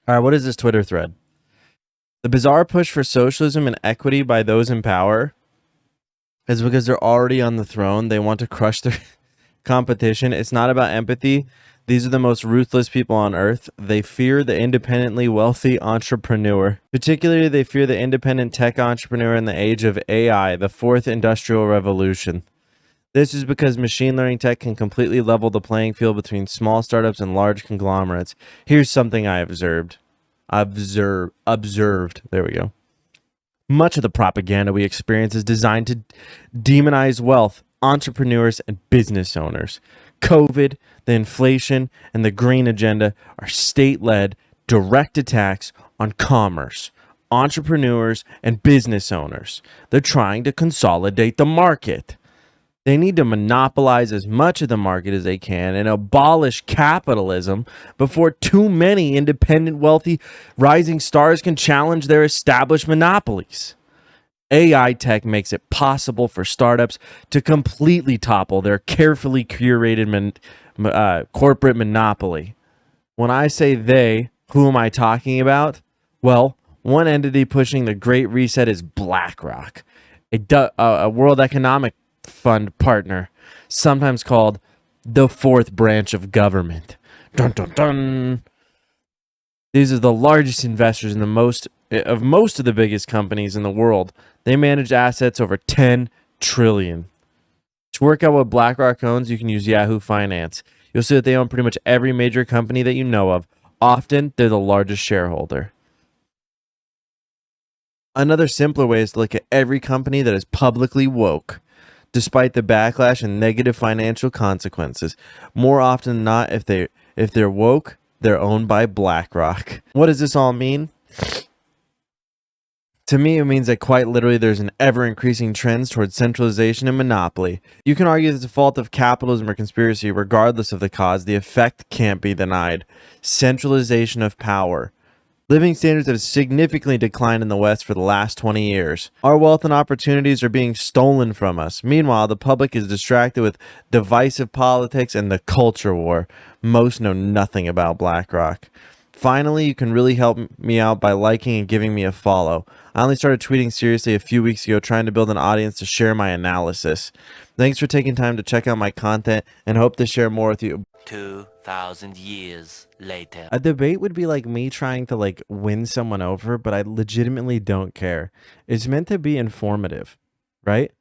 All right, what is this Twitter thread? The bizarre push for socialism and equity by those in power is because they're already on the throne. They want to crush their competition. It's not about empathy. These are the most ruthless people on earth. They fear the independently wealthy entrepreneur. Particularly, they fear the independent tech entrepreneur in the age of AI, the fourth industrial revolution. This is because machine learning tech can completely level the playing field between small startups and large conglomerates. Here's something I observed. Observed. There we go. Much of the propaganda we experience is designed to demonize wealth, entrepreneurs, and business owners. COVID, the inflation, and the green agenda are state-led, direct attacks on commerce, entrepreneurs, and business owners. They're trying to consolidate the market. They need to monopolize as much of the market as they can and abolish capitalism before too many independent, wealthy, rising stars can challenge their established monopolies. AI tech makes it possible for startups to completely topple their carefully curated corporate monopoly. When I say they, who am I talking about? Well, one entity pushing the Great Reset is Blackrock, a World Economic Fund partner, sometimes called the fourth branch of government. Dun, dun, dun. These are the largest investors in most of the biggest companies in the world. They manage assets over 10 trillion. To work out what BlackRock owns, you can use Yahoo Finance. You'll see that they own pretty much every major company that you know of. Often, they're the largest shareholder. Another simpler way is to look at every company that is publicly woke, despite the backlash and negative financial consequences. More often than not, if they're woke, they're owned by BlackRock. What does this all mean? To me, it means that quite literally there's an ever-increasing trend towards centralization and monopoly. You can argue that it's a fault of capitalism or conspiracy. Regardless of the cause, the effect can't be denied. Centralization of power. Living standards have significantly declined in the West for the last 20 years. Our wealth and opportunities are being stolen from us. Meanwhile, the public is distracted with divisive politics and the culture war. Most know nothing about BlackRock. Finally, you can really help me out by liking and giving me a follow. I only started tweeting seriously a few weeks ago, trying to build an audience to share my analysis. Thanks for taking time to check out my content and hope to share more with you. 2,000 years later. A debate would be like me trying to win someone over, but I legitimately don't care. It's meant to be informative, right?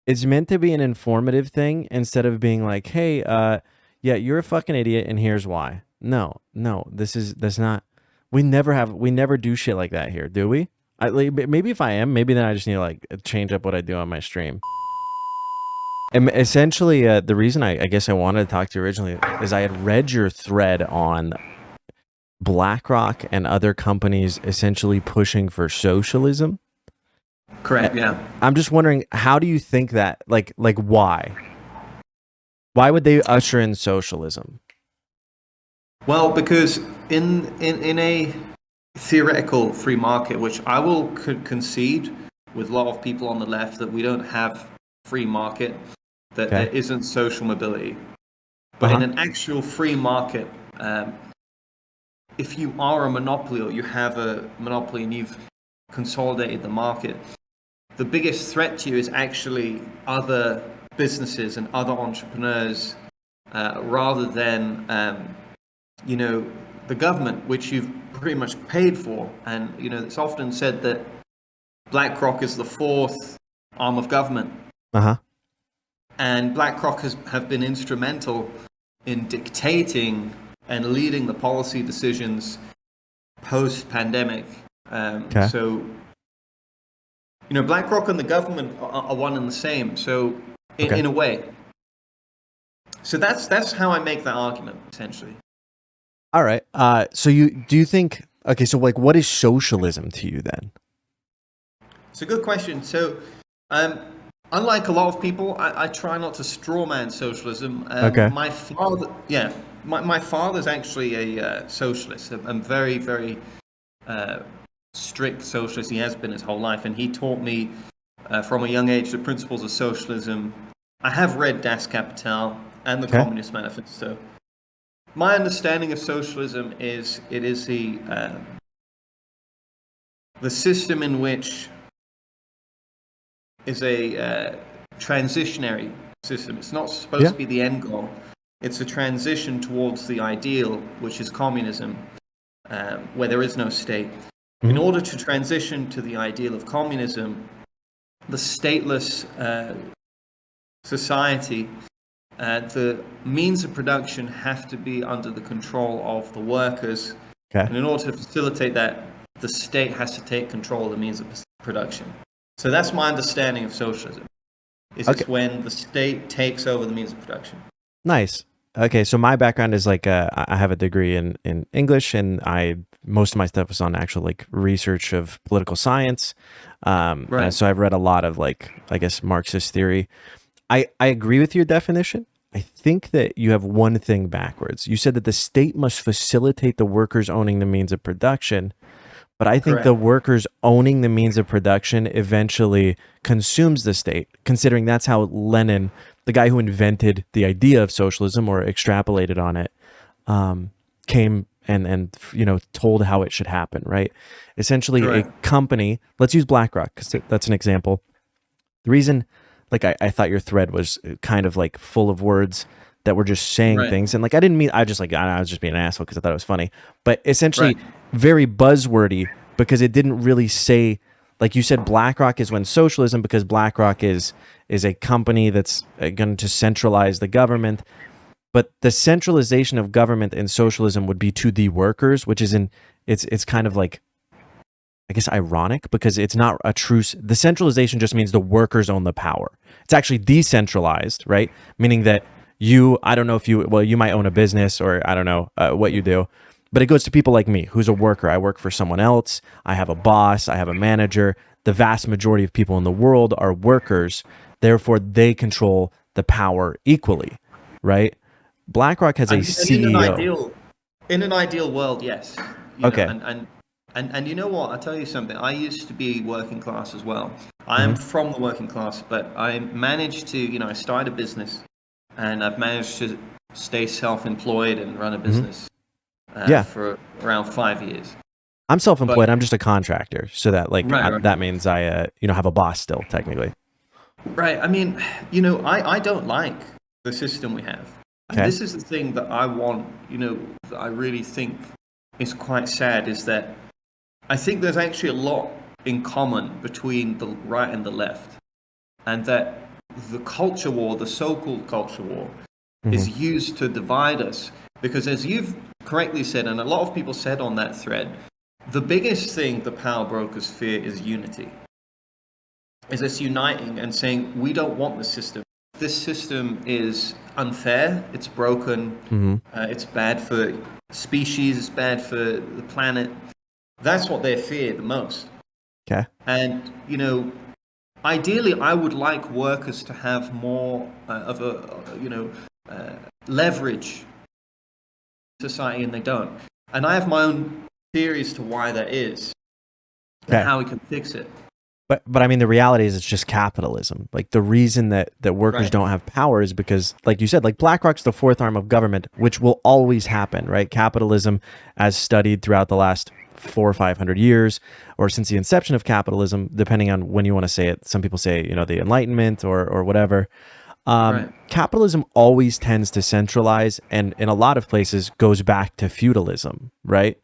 It's meant to be an informative thing instead of being like, hey, yeah, you're a fucking idiot and here's why. No, that's not. We never do shit like that here, do we? Maybe if I am, maybe then I just need to change up what I do on my stream. And essentially, the reason I guess I wanted to talk to you originally is I had read your thread on BlackRock and other companies essentially pushing for socialism. Correct, yeah. I'm just wondering, how do you think that, why? Why would they usher in socialism? Well, because in a theoretical free market, which I will concede with a lot of people on the left that we don't have free market, that there isn't social mobility. But in an actual free market, if you are a monopoly or you have a monopoly and you've consolidated the market, the biggest threat to you is actually other businesses and other entrepreneurs rather than the government, which you've pretty much paid for. And it's often said that BlackRock is the fourth arm of government. And BlackRock have been instrumental in dictating and leading the policy decisions post-pandemic. So, BlackRock and the government are one and the same. So, in a way. So that's how I make that argument, essentially. All right. So do you think? Okay. So what is socialism to you then? It's a good question. So, unlike a lot of people, I try not to strawman socialism. My father, my father's actually a socialist. I'm very, very strict socialist. He has been his whole life, and he taught me from a young age the principles of socialism. I have read Das Kapital and the Communist Manifesto. my understanding of socialism is it is the system in which is a transitionary system. It's not supposed to be the end goal. It's a transition towards the ideal, which is communism, where there is no state. In order to transition to the ideal of communism, the stateless society, the means of production have to be under the control of the workers. Okay. And in order to facilitate that, the state has to take control of the means of production. So that's my understanding of socialism. It's when the state takes over the means of production. Nice. Okay, so my background is like I have a degree in English, and most of my stuff is on actual like research of political science. Right. So I've read a lot of like, I guess, Marxist theory. I agree with your definition. I think that you have one thing backwards. You said that the state must facilitate the workers owning the means of production. But I think the workers owning the means of production eventually consumes the state, considering that's how Lenin, the guy who invented the idea of socialism or extrapolated on it, came and told how it should happen, right? Essentially, a company, let's use Blackrock because that's an example. The reason, like, I thought your thread was kind of like full of words that were just saying things, and like I was just being an asshole because I thought it was funny, but essentially very buzzwordy because it didn't really say, like you said, BlackRock is when socialism, because BlackRock is a company that's going to centralize the government, but the centralization of government in socialism would be to the workers, which is it's kind of like, I guess, ironic because it's not a true. The centralization just means the workers own the power. It's actually decentralized, right? Meaning that I don't know if you might own a business, or I don't know what you do, but it goes to people like me, who's a worker. I work for someone else. I have a boss. I have a manager. The vast majority of people in the world are workers. Therefore, they control the power equally, right? BlackRock has a CEO. In an ideal world, yes. And you know what? I'll tell you something. I used to be working class as well. I am from the working class, but I managed to, I started a business, and I've managed to stay self-employed and run a business for around 5 years. I'm self-employed. I'm just a contractor, so that that means I have a boss still technically. Right. I mean, I don't like the system we have. And this is the thing that I want. That I really think is quite sad, is that I think there's actually a lot in common between the right and the left, and that the culture war, the so-called culture war, is used to divide us. Because as you've correctly said, and a lot of people said on that thread, the biggest thing the power brokers fear is unity. Is us uniting and saying, we don't want the system. This system is unfair, it's broken, it's bad for species, it's bad for the planet. That's what they fear the most. Okay. And, ideally, I would like workers to have more of a, leverage in society, and they don't. And I have my own theories to why that is, and how we can fix it. But I mean, the reality is it's just capitalism. Like, the reason that workers don't have power is because, like you said, like BlackRock's the fourth arm of government, which will always happen, right? Capitalism, as studied throughout the last 400 or 500 years, or since the inception of capitalism, depending on when you want to say it. Some people say, the Enlightenment or whatever. Capitalism always tends to centralize, and in a lot of places goes back to feudalism, right?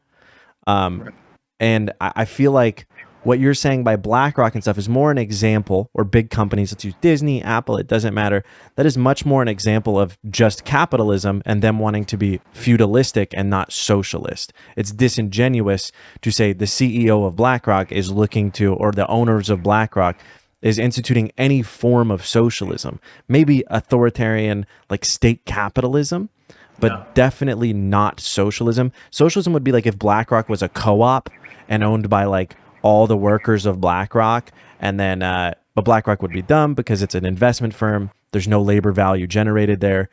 And I feel like what you're saying by BlackRock and stuff is more an example, or big companies, let's use Disney, Apple, it doesn't matter. That is much more an example of just capitalism and them wanting to be feudalistic and not socialist. It's disingenuous to say the CEO of BlackRock is looking to, or the owners of BlackRock is instituting any form of socialism. Maybe authoritarian, like state capitalism, but definitely not socialism. Socialism would be like if BlackRock was a co-op and owned by like all the workers of BlackRock, and then but BlackRock would be dumb because it's an investment firm. There's no labor value generated there.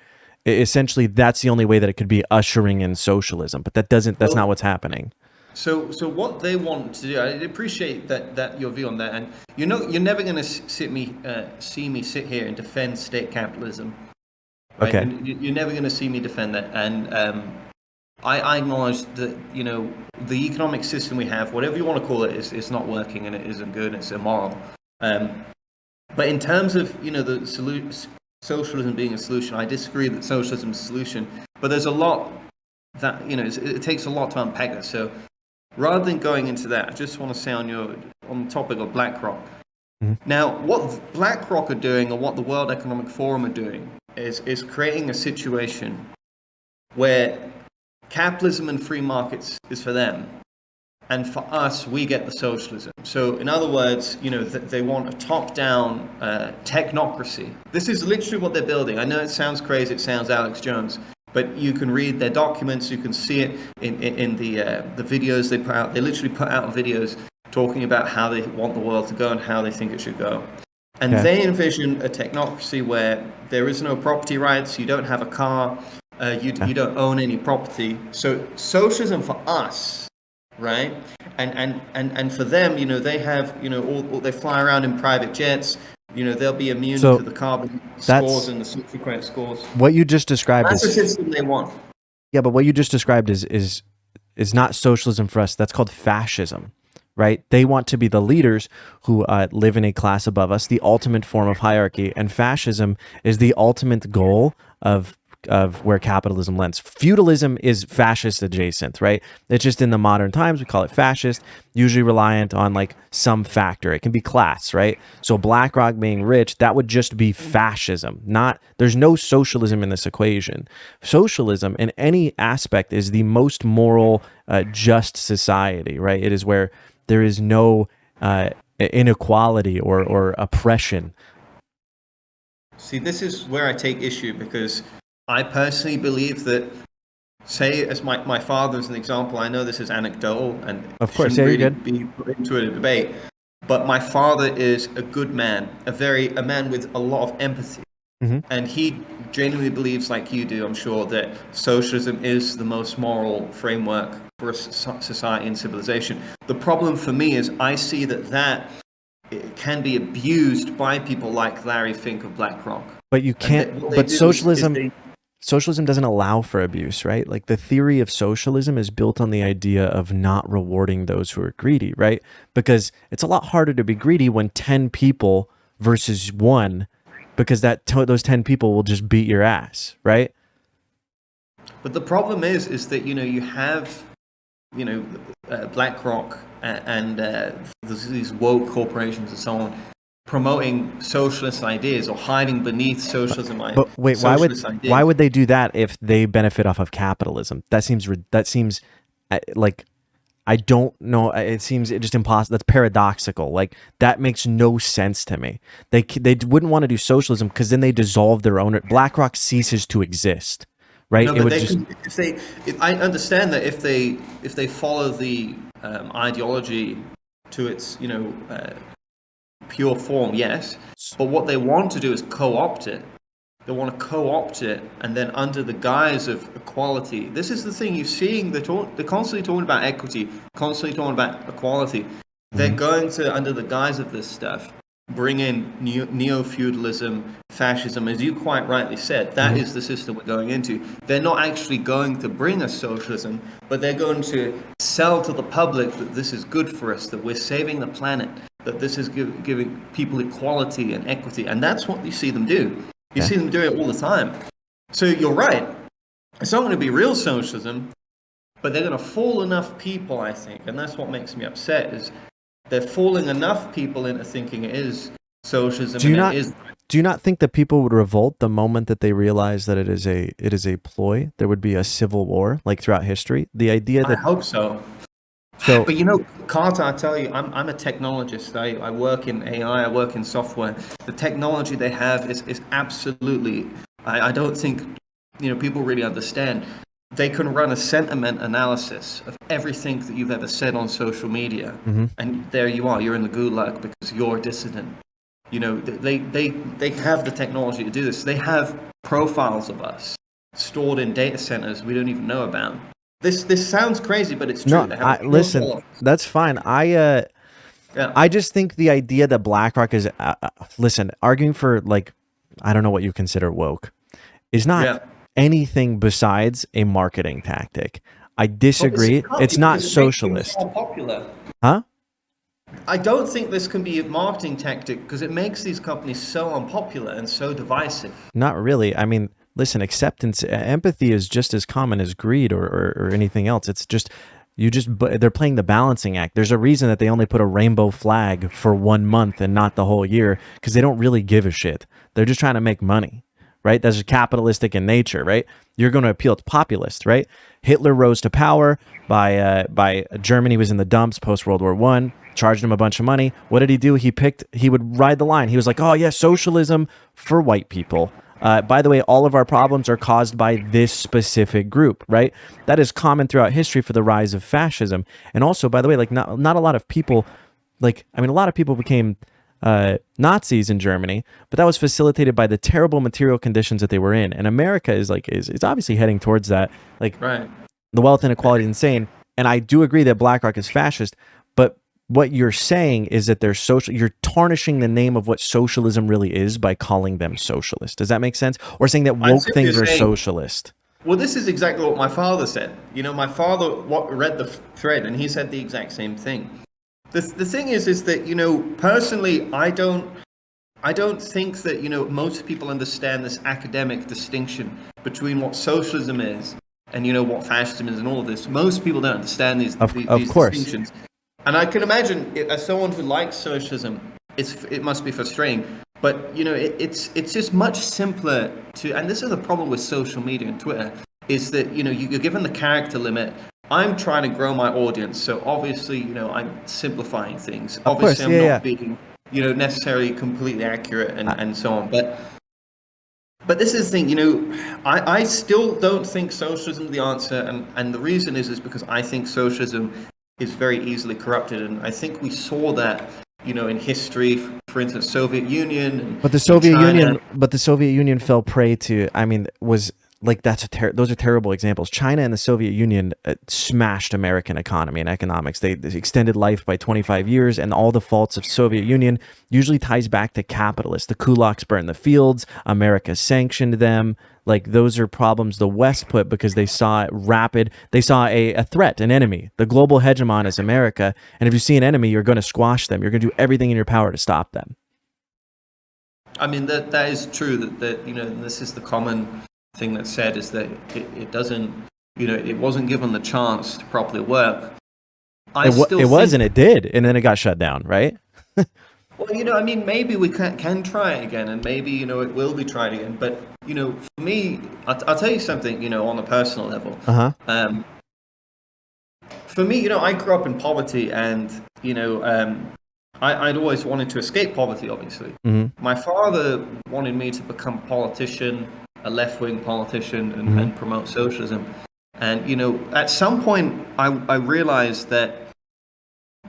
Essentially, that's the only way that it could be ushering in socialism, but that's not what's happening. So what they want to do, I appreciate that your view on that, and you're never going to see me sit here and defend state capitalism. Right? Okay. And you're never going to see me defend that, and I acknowledge that, the economic system we have, whatever you want to call it, is not working and it isn't good and it's immoral. But in terms of, socialism being a solution, I disagree that socialism is a solution. But there's a lot that, it takes a lot to unpack this. So rather than going into that, I just want to say on the topic of BlackRock. Now, what BlackRock are doing, or what the World Economic Forum are doing, is creating a situation where capitalism and free markets is for them, and for us, we get the socialism. So, in other words, they want a top-down technocracy. This is literally what they're building. I know it sounds crazy, it sounds Alex Jones, but you can read their documents, you can see it in the videos they put out. They literally put out videos talking about how they want the world to go and how they think it should go. And they envision a technocracy where there is no property rights, you don't have a car, you don't own any property. So socialism for us, right? And for them, they have, they fly around in private jets. They'll be immune to the carbon scores and the social credit scores. What you just described that's the system they want. Yeah, but what you just described is not socialism for us. That's called fascism, right? They want to be the leaders who live in a class above us, the ultimate form of hierarchy. And fascism is the ultimate goal of where capitalism lends. Feudalism is fascist adjacent, right? It's just in the modern times, we call it fascist, usually reliant on like some factor. It can be class, right? So BlackRock being rich, that would just be fascism. There's no socialism in this equation. Socialism in any aspect is the most moral, just society, right? It is where there is no inequality or oppression. See, this is where I take issue, because I personally believe that, say, as my father as an example, I know this is anecdotal and of course, shouldn't really be put into a debate, but my father is a good man, a man with a lot of empathy. And he genuinely believes, like you do, I'm sure, that socialism is the most moral framework for a society and civilization. The problem for me is I see that it can be abused by people like Larry Fink of BlackRock. But you can't. But socialism doesn't allow for abuse, right? Like the theory of socialism is built on the idea of not rewarding those who are greedy, right? Because it's a lot harder to be greedy when 10 people versus 1, because those 10 people will just beat your ass, right? But the problem is that you have BlackRock and these woke corporations and so on promoting socialist ideas or hiding beneath socialism. But wait, why would they do that if they benefit off of capitalism? That seems like, I don't know. It seems just impossible. That's paradoxical. Like that makes no sense to me. They wouldn't want to do socialism because then they dissolve their own. BlackRock ceases to exist, right? No, but I understand that if they follow the ideology to its pure form, yes. But what they want to do is co-opt it. They want to co-opt it, and then under the guise of equality. This is the thing you're seeing. They're constantly talking about equity, constantly talking about equality. They're going to, under the guise of this stuff, bring in neo-feudalism, fascism, as you quite rightly said. That is the system we're going into. They're not actually going to bring us socialism, but they're going to sell to the public that this is good for us, that we're saving the planet, that this is giving people equality and equity. And that's what you see them do. You see them do it all the time. So you're right. It's not going to be real socialism, but they're going to fool enough people, I think. And that's what makes me upset, is they're fooling enough people into thinking it is socialism. Do you not think that people would revolt the moment that they realize that it is a ploy? There would be a civil war, like throughout history. The idea that I hope so. But Carter, I tell you, I'm a technologist. I work in AI, I work in software. The technology they have is absolutely, I don't think people really understand. They can run a sentiment analysis of everything that you've ever said on social media. And there you are, you're in the gulag because you're a dissident. They have the technology to do this. They have profiles of us stored in data centers we don't even know about. This sounds crazy, but it's true. No, listen, that's fine. I just think the idea that BlackRock is, arguing for, like, I don't know what you consider woke, is not anything besides a marketing tactic. I disagree. It's not socialist. Popular. Huh? I don't think this can be a marketing tactic because it makes these companies so unpopular and so divisive. Not really. I mean, listen, acceptance, empathy is just as common as greed or anything else. It's just, they're playing the balancing act. There's a reason that they only put a rainbow flag for 1 month and not the whole year, because they don't really give a shit. They're just trying to make money, right? That's capitalistic in nature, right? You're going to appeal to populists, right? Hitler rose to power by Germany was in the dumps post World War I, charged him a bunch of money. What did he do? He would ride the line. He was like, oh yeah, socialism for white people. By the way, all of our problems are caused by this specific group, right? That is common throughout history for the rise of fascism. And also, by the way, like not a lot of people, a lot of people became Nazis in Germany, but that was facilitated by the terrible material conditions that they were in. And America is obviously heading towards that. Right. The wealth inequality is insane. And I do agree that BlackRock is fascist, but what you're saying is that they're you're tarnishing the name of what socialism really is by calling them socialist. Does that make sense? Or saying that woke things are socialist. Well, this is exactly what my father said. My father read the thread and he said the exact same thing. The thing is that, personally, I don't think that, most people understand this academic distinction between what socialism is and, what fascism is and all of this. Most people don't understand these distinctions. And I can imagine, as someone who likes socialism, it must be frustrating. But it's just much simpler to. And this is the problem with social media and Twitter, is that you're given the character limit. I'm trying to grow my audience, so obviously I'm simplifying things. Obviously, I'm not being necessarily completely accurate and so on. But this is the thing, I still don't think socialism is the answer, and the reason is because I think socialism is very easily corrupted, and I think we saw that in history, for instance, Soviet Union. But the Soviet Union fell prey to. Those are terrible examples. China and the Soviet Union smashed American economy and economics. They extended life by 25 years, and all the faults of Soviet Union usually ties back to capitalists. The kulaks burned the fields. America sanctioned them. Those are problems the West put because they saw a threat, an enemy. The global hegemon is America, and if you see an enemy, you're going to squash them. You're going to do everything in your power to stop them. I mean, that is true. That this is the common thing that's said, is that it doesn't, it wasn't given the chance to properly work. It was, and it did, and then it got shut down, right? Well, maybe we can try it again, and maybe, it will be tried again. But, for me, I'll tell you something, on a personal level. Uh-huh. For me, I grew up in poverty, and, I'd always wanted to escape poverty, obviously. Mm-hmm. My father wanted me to become a politician, a left-wing politician, and promote socialism. And, at some point, I realized that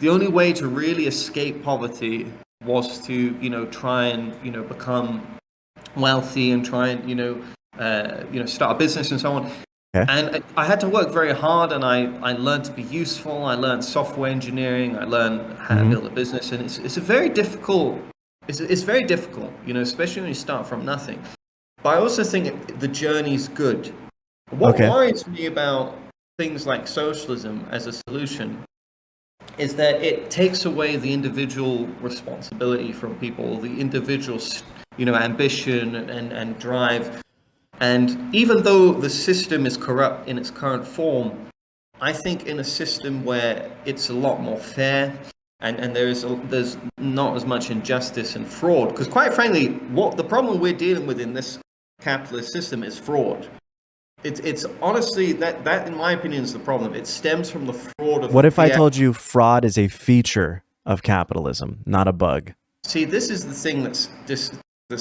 the only way to really escape poverty was to, try and, become wealthy and try and, start a business and so on. Okay. And I had to work very hard, and I learned to be useful. I learned software engineering. I learned how to build a business. And it's very difficult. It's very difficult, especially when you start from nothing. But I also think the journey's good. What worries me about things like socialism as a solution is that it takes away the individual responsibility from people, the individual, ambition and drive. And even though the system is corrupt in its current form, I think in a system where it's a lot more fair and there's not as much injustice and fraud, because quite frankly, what the problem we're dealing with in this capitalist system is fraud. It's honestly that in my opinion is the problem. It stems from the fraud of. What if I told you fraud is a feature of capitalism, not a bug? See, this is the thing that's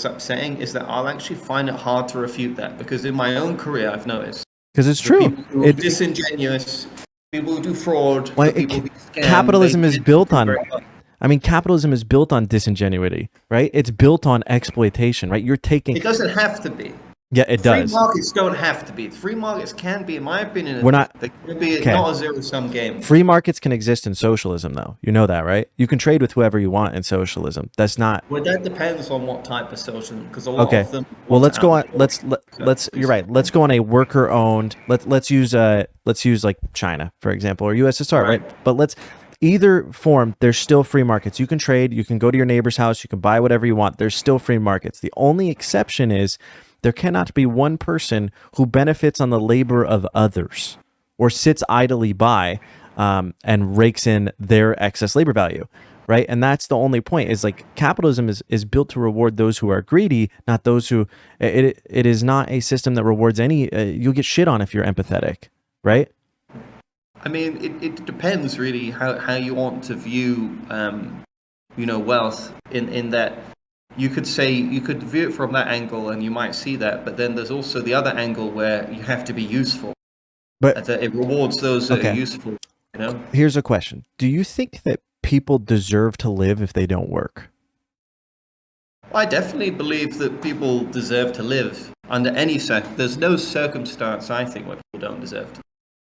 upsetting, is that I'll actually find it hard to refute that, because in my own career I've noticed. Because it's true. People who are disingenuous, people who do fraud, people who scam, capitalism is built on. Capitalism is built on disingenuity, right? It's built on exploitation, right? You're taking. It doesn't have to be. Yeah, it Free does. markets don't have to be. Free markets can be, in my opinion, We're not they can be okay. not a zero-sum game. Free markets can exist in socialism, though. You know that, right? You can trade with whoever you want in socialism. That's not Well, that depends on what type of socialism, because a lot okay. of them Well, want to let's go on. outlaw. Let's. You're right. Let's go on a worker owned. Let's use like China for example or USSR, right? But let's either form. There's still free markets. You can trade. You can go to your neighbor's house. You can buy whatever you want. There's still free markets. The only exception is there cannot be one person who benefits on the labor of others or sits idly by and rakes in their excess labor value, right? And that's the only point is like capitalism is built to reward those who are greedy, not those who it is not a system that rewards any you'll get shit on if you're empathetic, right? I mean, it depends really how you want to view, wealth in that you could view it from that angle and you might see that, but then there's also the other angle where you have to be useful. But that it rewards those that are useful, you know? Here's a question. Do you think that people deserve to live if they don't work? I definitely believe that people deserve to live under any there's no circumstance, I think, where people don't deserve to.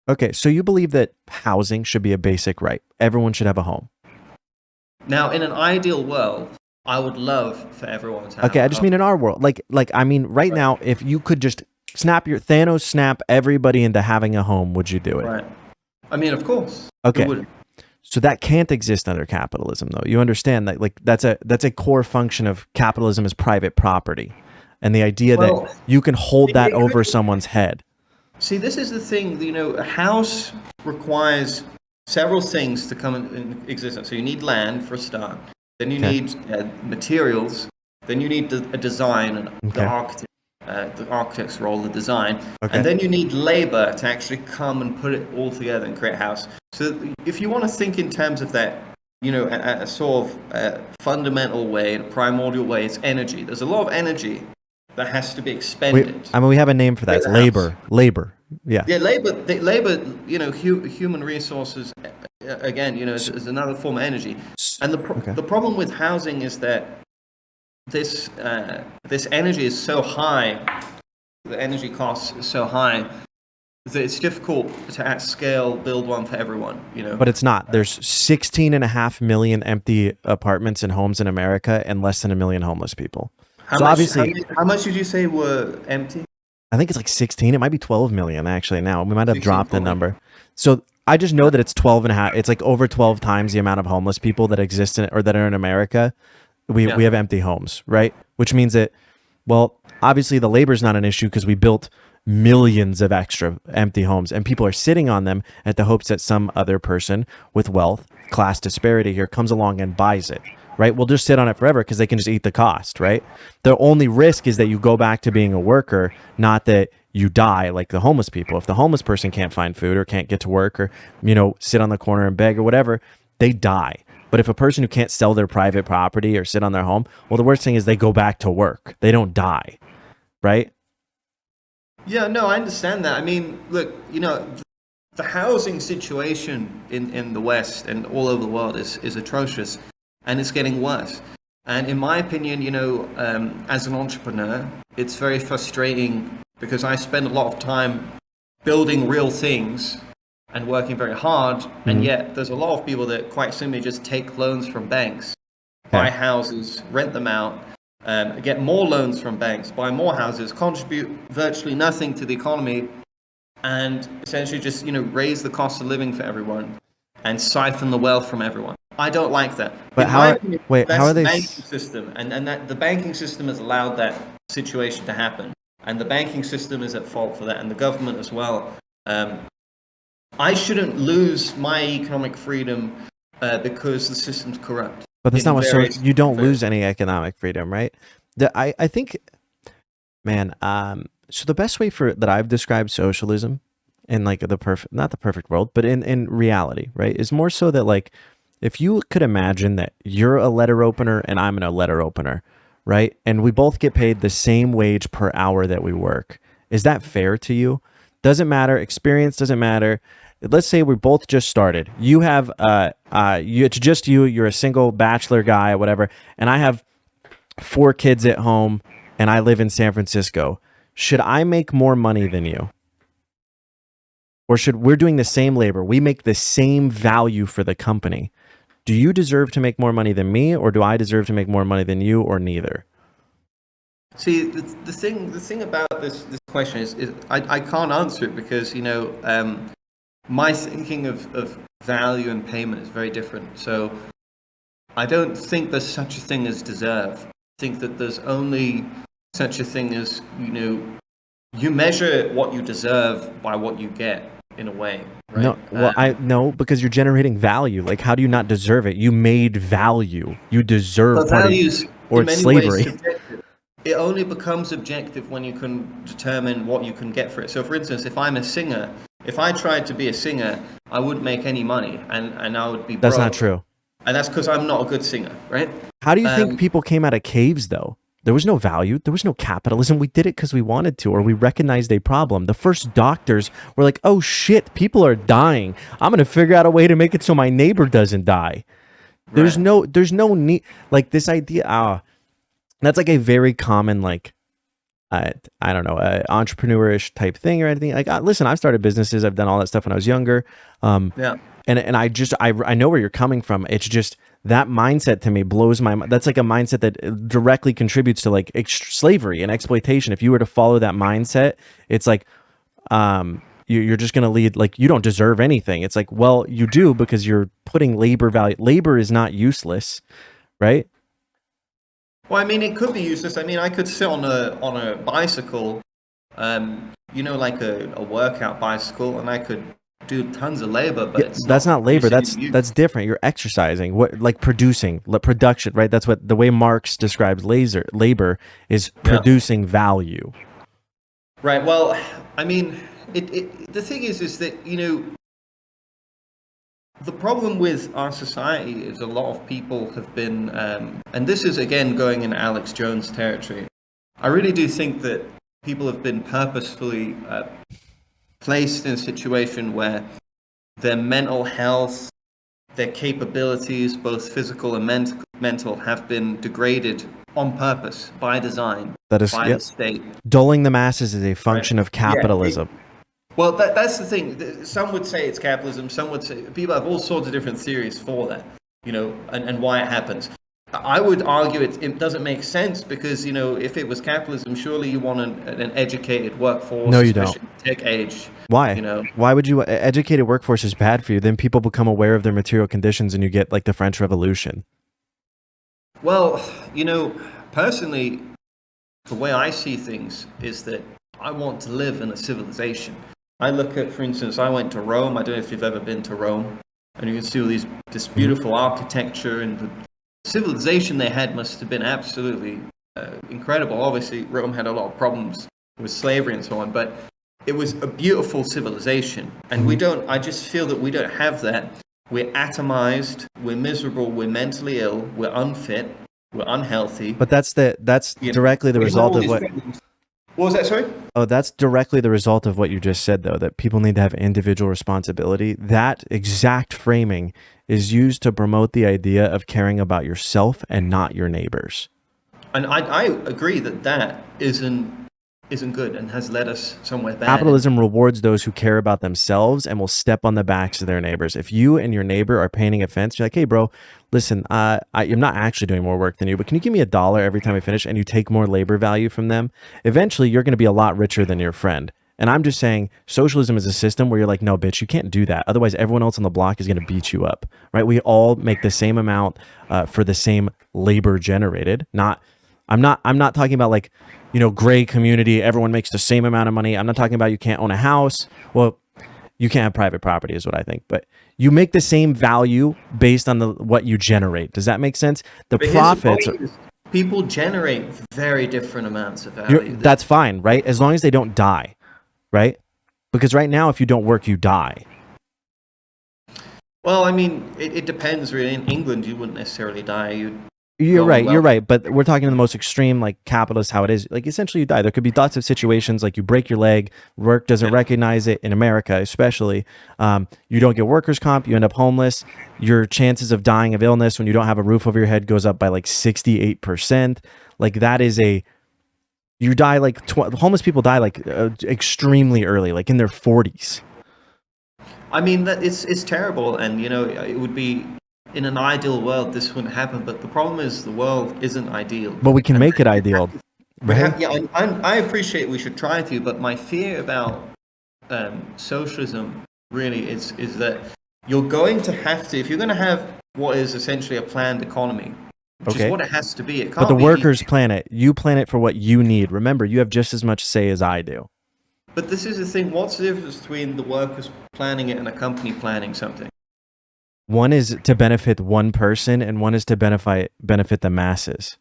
Okay, so you believe that housing should be a basic right. Everyone should have a home. Now, in an ideal world, I would love for everyone to have Okay, I just mean in our world. Like I mean right now, if you could just snap everybody into having a home, would you do it? Right. I mean, of course. Okay. So that can't exist under capitalism, though. You understand that, like that's a core function of capitalism is private property, and the idea that you can hold that over someone's head. See, this is the thing. A house requires several things to come in existence. So you need land for a start. Then you need materials. Then you need a design and the architect's role, the design. Okay. And then you need labor to actually come and put it all together and create a house. So if you want to think in terms of that, a sort of fundamental way, a primordial way, it's energy. There's a lot of energy that has to be expended. We have a name for that. It's labor. Labor. Yeah. Yeah, labor. Human resources. Again, is another form of energy. And the problem with housing is that this energy is so high. The energy cost is so high that it's difficult to at scale build one for everyone. But it's not. There's 16.5 million empty apartments and homes in America, and less than 1 million homeless people. How much did you say were empty? I think it's like 16. It might be 12 million actually now. We might have dropped the number. So I just know that it's 12.5. It's like over 12 times the amount of homeless people that exist or that are in America. We have empty homes, right? Which means that, well, obviously the labor is not an issue because we built millions of extra empty homes and people are sitting on them at the hopes that some other person with wealth, class disparity here, comes along and buys it. Right? We'll just sit on it forever because they can just eat the cost, right? The only risk is that you go back to being a worker, not that you die like the homeless people. If the homeless person can't find food or can't get to work or, sit on the corner and beg or whatever, they die. But if a person who can't sell their private property or sit on their home, well, the worst thing is they go back to work. They don't die, right? Yeah, no, I understand that. I mean, look, the housing situation in the West and all over the world is atrocious. And it's getting worse. And in my opinion, as an entrepreneur, it's very frustrating because I spend a lot of time building real things and working very hard. And yet there's a lot of people that quite simply just take loans from banks, buy houses, rent them out, get more loans from banks, buy more houses, contribute virtually nothing to the economy, and essentially just, raise the cost of living for everyone and siphon the wealth from everyone. I don't like that. But how are they? Banking system, and that the banking system has allowed that situation to happen, and the banking system is at fault for that, and the government as well. I shouldn't lose my economic freedom because the system's corrupt. But that's not what. You don't lose any economic freedom, right? I think, man. So the best way that I've described socialism in like not the perfect world, but in reality, right, is more so that like. If you could imagine that you're a letter opener and I'm a letter opener, right? And we both get paid the same wage per hour that we work. Is that fair to you? Doesn't matter. Experience doesn't matter. Let's say we both just started. You have, it's just you. You're a single bachelor guy or whatever. And I have 4 kids at home and I live in San Francisco. should I make more money than you? Or should we're doing the same labor, we make the same value for the company. Do you deserve to make more money than me, or do I deserve to make more money than you, or neither? See, the thing about this question is I can't answer it because, my thinking of value and payment is very different. So I don't think there's such a thing as deserve. I think that there's only such a thing as, you measure what you deserve by what you get, in a way, right? No, because you're generating value. Like, how do you not deserve it? You made value. You deserve values, or in it's many slavery. ways, subjective. It only becomes objective when you can determine what you can get for it. So, for instance, if I'm a singer, if I tried to be a singer, I wouldn't make any money, and I would be broke. That's not true. And that's because I'm not a good singer, right? How do you think people came out of caves, though? There was no value. There was no capitalism. We did it because we wanted to, or we recognized a problem. The first doctors were like, oh shit, people are dying. I'm going to figure out a way to make it so my neighbor doesn't die. There's no need, like this idea. That's like a very common, like, I don't know, entrepreneurish type thing or anything. Like, listen, I've started businesses. I've done all that stuff when I was younger. And I know where you're coming from. It's just that mindset to me blows my mind. That's like a mindset that directly contributes to like slavery and exploitation. If you were to follow that mindset, it's like you're just going to lead, like, you don't deserve anything. It's like, well, you do, because you're putting labor value. Labor is not useless, right? Well, I mean, it could be useless. I mean, I could sit on a bicycle, like a workout bicycle, and I could do tons of labor, but that's not labor. That's different. You're exercising, like production, right? That's what the way Marx describes labor is producing value. Right. Well, I mean, the thing is that, the problem with our society is a lot of people have been, and this is again going in Alex Jones territory. I really do think that people have been purposefully placed in a situation where their mental health, their capabilities, both physical and mental, have been degraded on purpose, by design, by the state. Dulling the masses is a function of capitalism. Well, that's the thing. Some would say it's capitalism. Some would say, people have all sorts of different theories for that, and why it happens. I would argue it doesn't make sense because, if it was capitalism, surely you want an educated workforce. No, you don't. Tech age. Why? Why would you? Educated workforce is bad for you. Then people become aware of their material conditions and you get like the French Revolution. Well, personally, the way I see things is that I want to live in a civilization. I look at, for instance, I went to Rome. I don't know if you've ever been to Rome. And you can see all this beautiful architecture, and the civilization they had must have been absolutely incredible. Obviously, Rome had a lot of problems with slavery and so on, but it was a beautiful civilization. And I just feel that we don't have that. We're atomized, we're miserable, we're mentally ill, we're unfit, we're unhealthy. But that's directly the result of what... What was that, sorry? Oh, that's directly the result of what you just said, though, that people need to have individual responsibility. That exact framing is used to promote the idea of caring about yourself and not your neighbors. And I agree that isn't good and has led us somewhere bad. Capitalism rewards those who care about themselves and will step on the backs of their neighbors. If you and your neighbor are painting a fence, you're like, hey, bro, listen, I'm not actually doing more work than you, but can you give me $1 every time I finish? And you take more labor value from them. Eventually, you're going to be a lot richer than your friend. And I'm just saying, socialism is a system where you're like, no, bitch, you can't do that. Otherwise, everyone else on the block is going to beat you up, right? We all make the same amount for the same labor generated. I'm not talking about like, gray community, everyone makes the same amount of money. I'm not talking about you can't own a house. Well, you can't have private property is what I think, but you make the same value based on what you generate. Does that make sense? People generate very different amounts of value. That's fine, right? As long as they don't die, right? Because right now, if you don't work, you die. Well, I mean, it depends really. In England, you wouldn't necessarily die. You're right. But we're talking the most extreme, like capitalist, how it is. Like essentially you die. There could be lots of situations like you break your leg, work doesn't recognize it in America, especially. You don't get workers' comp, you end up homeless. Your chances of dying of illness when you don't have a roof over your head goes up by like 68%. Like that is You die like homeless people die like extremely early, like in their 40s. I mean, that it's terrible, and it would be in an ideal world this wouldn't happen. But the problem is the world isn't ideal. But we can make it ideal, right? Yeah, I appreciate we should try to, but my fear about socialism really is that you're going to have to, if you're going to have what is essentially a planned economy, which is what it has to be. It can't but the be workers plan it. You plan it for what you need. Remember, you have just as much say as I do. But this is the thing. What's the difference between the workers planning it and a company planning something? One is to benefit one person, and one is to benefit the masses.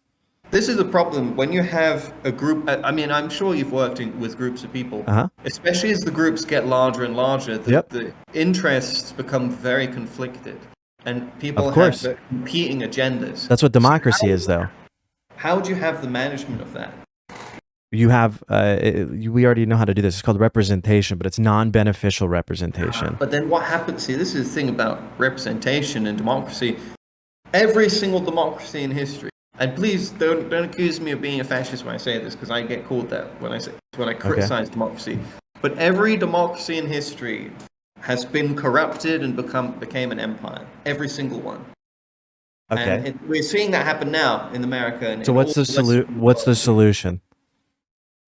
This is a problem when you have a group. I mean, I'm sure you've worked with groups of people, especially as the groups get larger and larger. The interests become very conflicted, and people have competing agendas. That's what democracy is, though. How do you have the management of that? You have, we already know how to do this. It's called representation, but it's non-beneficial representation. But then what happens? See, this is the thing about representation and democracy. Every single democracy in history. And please don't accuse me of being a fascist when I say this, because I get called that when I criticize democracy. But every democracy in history has been corrupted and became an empire. Every single one. Okay. And we're seeing that happen now in America. And so what's the solution?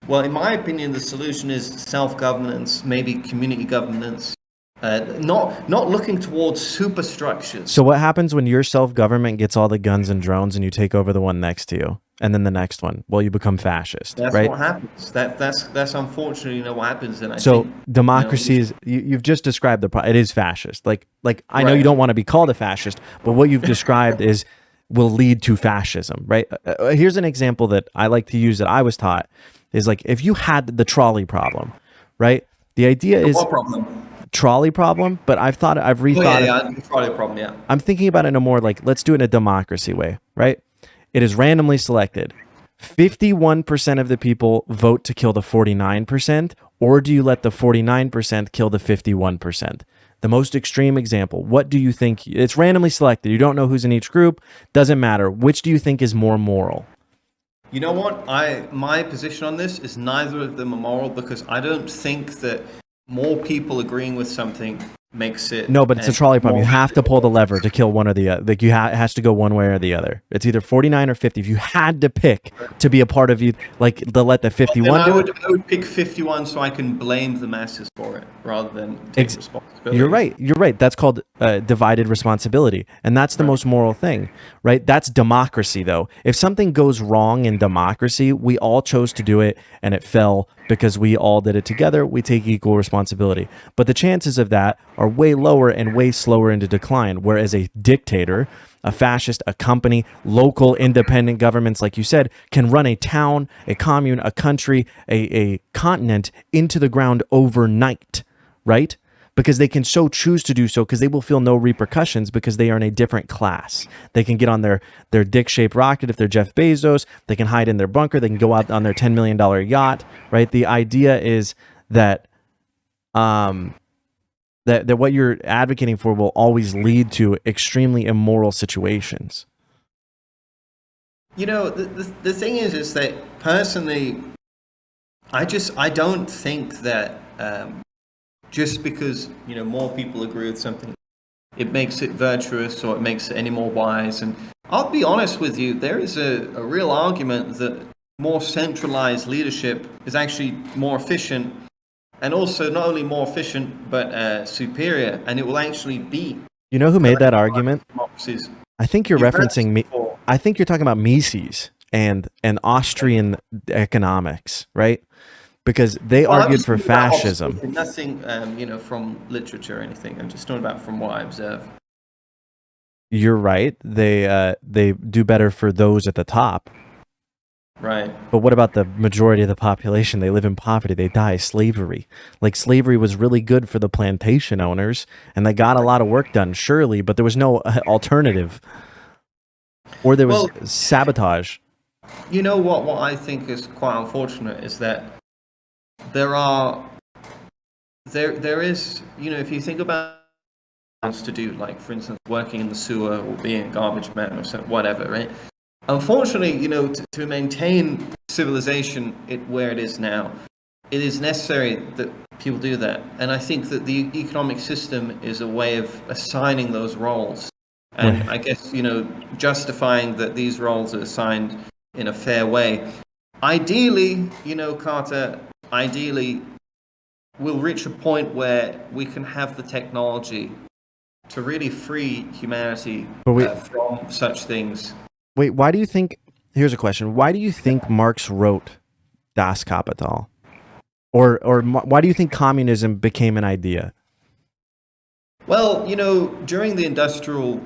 Well, in my opinion, the solution is self-governance, maybe community governance. Not looking towards superstructures. So what happens when your self-government gets all the guns and drones and you take over the one next to you, and then the next one? Well, you become fascist. That's right? What happens. That's unfortunately what happens. And I think democracy is. You've just described it is fascist. Like I know you don't want to be called a fascist, but what you've described will lead to fascism. Right? Here's an example that I like to use that I was taught is like if you had the trolley problem, right? The idea is what problem? Trolley problem, but I've rethought it. Trolley problem, yeah. I'm thinking about it in a more like, let's do it in a democracy way, right? It is randomly selected. 51% of the people vote to kill the 49%, or do you let the 49% kill the 51%? The most extreme example. What do you think? It's randomly selected. You don't know who's in each group. Doesn't matter. Which do you think is more moral? You know what? My position on this is neither of them are moral, because I don't think that more people agreeing with something makes it. No, but it's a trolley problem. You have to pull the lever to kill one or the other. Like it has to go one way or the other. It's either 49 or 50. If you had to pick to be a part of you, like let the 51 do it. I would pick 51 so I can blame the masses for it rather than take responsibility. You're right. That's called divided responsibility. And that's the most moral thing, right? That's democracy, though. If something goes wrong in democracy, we all chose to do it and it fell because we all did it together. We take equal responsibility. But the chances of that are way lower and way slower into decline. Whereas a dictator, a fascist, a company, local independent governments, like you said, can run a town, a commune, a country, a continent into the ground overnight, right? Because they can so choose to do so, because they will feel no repercussions because they are in a different class. They can get on their dick-shaped rocket if they're Jeff Bezos. They can hide in their bunker. They can go out on their $10 million yacht, right? The idea is that that what you're advocating for will always lead to extremely immoral situations. The thing is that personally, I don't think that just because more people agree with something, it makes it virtuous or it makes it any more wise. And I'll be honest with you, there is a real argument that more centralized leadership is actually more efficient, and also not only more efficient but superior, and it will actually beat. You know who made that argument? Democracies. I think you're referencing me. I think you're talking about Mises and Austrian economics, right? Because they argued for fascism. Nothing, from literature or anything. I'm just talking about from what I observe. You're right. They do better for those at the top. Right. But what about the majority of the population? They live in poverty. They die. Slavery. Like slavery was really good for the plantation owners, and they got a lot of work done, surely, but there was no alternative. Or there was sabotage. You know what I think is quite unfortunate is that there is, if you think about what to do, like for instance working in the sewer or being a garbage man or something, whatever, right? unfortunately, to maintain civilization where it is now, it is necessary that people do that. And I think that the economic system is a way of assigning those roles. And I guess, justifying that these roles are assigned in a fair way. Ideally, Carter, we'll reach a point where we can have the technology to really free humanity from such things. Wait, why do you think, here's a question, why do you think Marx wrote Das Kapital? Or why do you think communism became an idea? Well, during the Industrial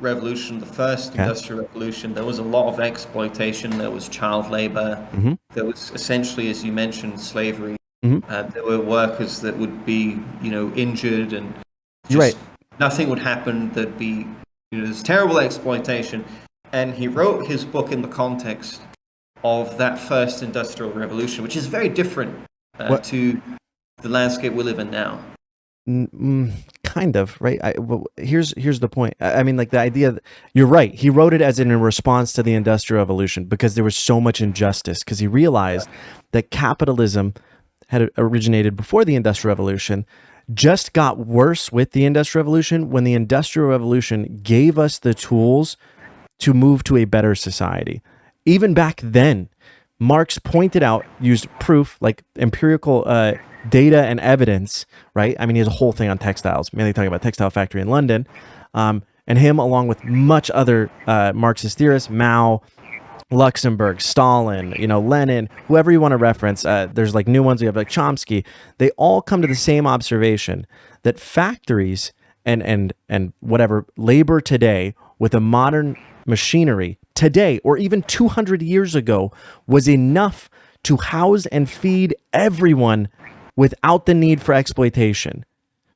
Revolution, the first Industrial Revolution, there was a lot of exploitation. There was child labor. Mm-hmm. There was essentially, as you mentioned, slavery. Mm-hmm. There were workers that would be, injured, and nothing would happen. There'd be, there's terrible exploitation. And he wrote his book in the context of that first Industrial Revolution, which is very different to the landscape we live in now. Kind of, right? Here's the point. I mean, like the idea that, you're right. He wrote it as in response to the Industrial Revolution because there was so much injustice, because he realized that capitalism had originated before the Industrial Revolution, just got worse with the Industrial Revolution when the Industrial Revolution gave us the tools to move to a better society. Even back then, Marx pointed out, used proof, like empirical data and evidence, right? I mean, he has a whole thing on textiles, mainly talking about textile factory in London. And him, along with much other Marxist theorists, Mao, Luxemburg, Stalin, Lenin, whoever you want to reference, there's like new ones, we have like Chomsky, they all come to the same observation that factories and whatever labor today with a modern machinery today, or even 200 years ago, was enough to house and feed everyone without the need for exploitation.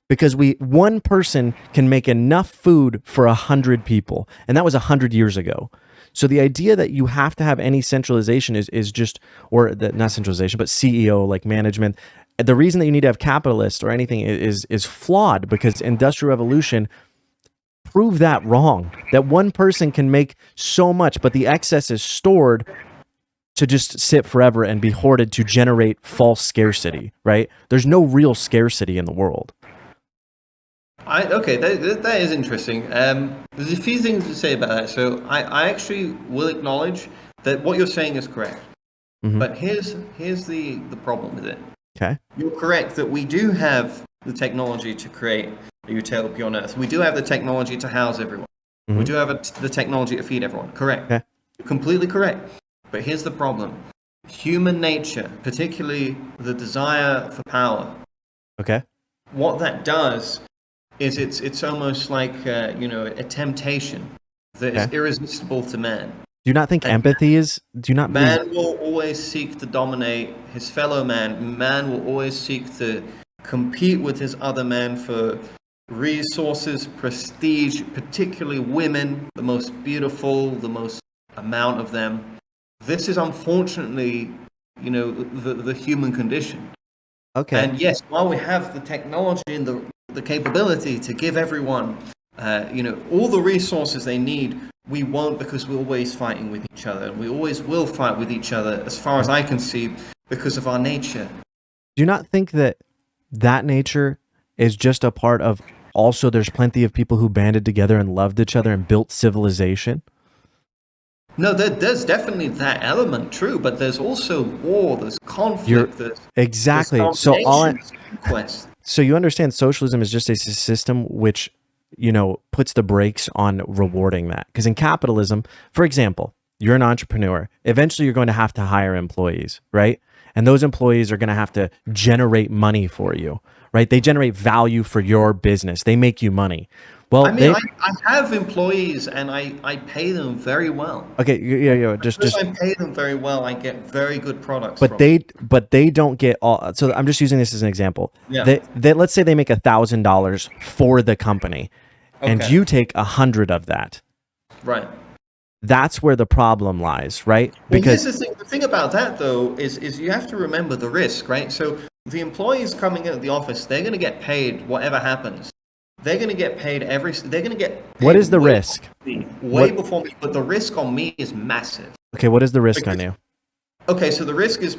Because one person can make enough food for 100 people, and that was 100 years ago. So the idea that you have to have any centralization is just, or not centralization, but CEO, like management. The reason that you need to have capitalists or anything is flawed, because Industrial Revolution prove that wrong, that one person can make so much, but the excess is stored to just sit forever and be hoarded to generate false scarcity, right? There's no real scarcity in the world. That is interesting. There's a few things to say about that. So I actually will acknowledge that what you're saying is correct. Mm-hmm. But here's the problem with it. Okay. You're correct that we do have the technology to create a utopia on Earth. We do have the technology to house everyone. Mm-hmm. We do have the technology to feed everyone. Correct. Okay. You're completely correct. But here's the problem. Human nature, particularly the desire for power. Okay. What that does is it's almost like a temptation that is irresistible to man. Do you not think empathy is? Do you not? Man will always seek to dominate his fellow man. Man will always seek to compete with his other man for resources, prestige, particularly women, the most beautiful, the most amount of them. This is unfortunately, the human condition. Okay. And yes, while we have the technology and the capability to give everyone, all the resources they need, we won't, because we're always fighting with each other. And we always will fight with each other, as far as I can see, because of our nature. Do you not think that nature is just a part of, also there's plenty of people who banded together and loved each other and built civilization? No, there's definitely that element, true, but there's also war, there's conflict, exactly. There's conquest. So you understand socialism is just a system which, puts the brakes on rewarding that. Because in capitalism, for example, you're an entrepreneur. Eventually, you're going to have to hire employees, right? And those employees are going to have to generate money for you, right? They generate value for your business. They make you money. Well, I have employees and I pay them very well. Okay, yeah. Just I pay them very well. I get very good products. But they don't get all. So I'm just using this as an example. Yeah. They let's say they make $1,000 for the company, and you take 100 of that. Right. That's where the problem lies, right? Because the thing about that though is you have to remember the risk, right? So the employees coming into the office, they're going to get paid whatever happens. they're going to get paid they're going to get paid. What is the risk? Way before me, but the risk on me is massive. Okay, what is the risk on you? Okay, so the risk is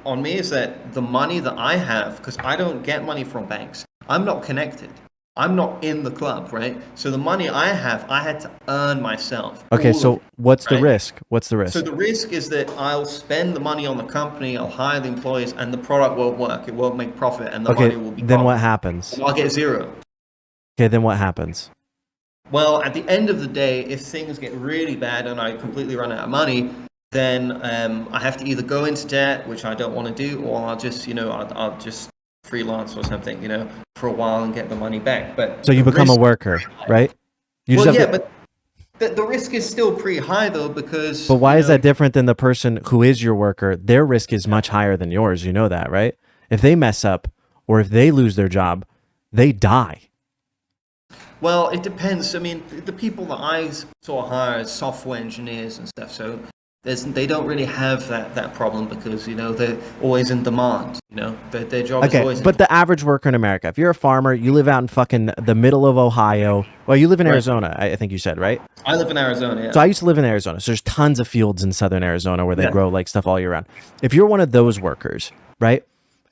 on me is that the money that I have, because I don't get money from banks. I'm not connected. I'm not in the club, right? So the money I have, I had to earn myself. Okay, so what's the risk? What's the risk? So the risk is that I'll spend the money on the company, I'll hire the employees, and the product won't work. It won't make profit, and the money will be then gone. What happens? And I'll get zero. Okay, then what happens? Well, at the end of the day, if things get really bad and I completely run out of money, then I have to either go into debt, which I don't want to do, or I'll just, I'll just freelance or something, for a while and get the money back. But so you become a worker, right? But the risk is still pretty high though, because. But why is that different than the person who is your worker? Their risk is much higher than yours. You know that, right? If they mess up or if they lose their job, they die. Well, it depends. I mean, the people that I sort of hire as software engineers and stuff, so they don't really have that problem because, they're always in demand, their job is always but the average worker in America, if you're a farmer, you live out in fucking the middle of Ohio. Well, you live in Arizona, I think you said, right? I live in Arizona, yeah. So I used to live in Arizona. So there's tons of fields in southern Arizona where they grow like stuff all year round. If you're one of those workers, right,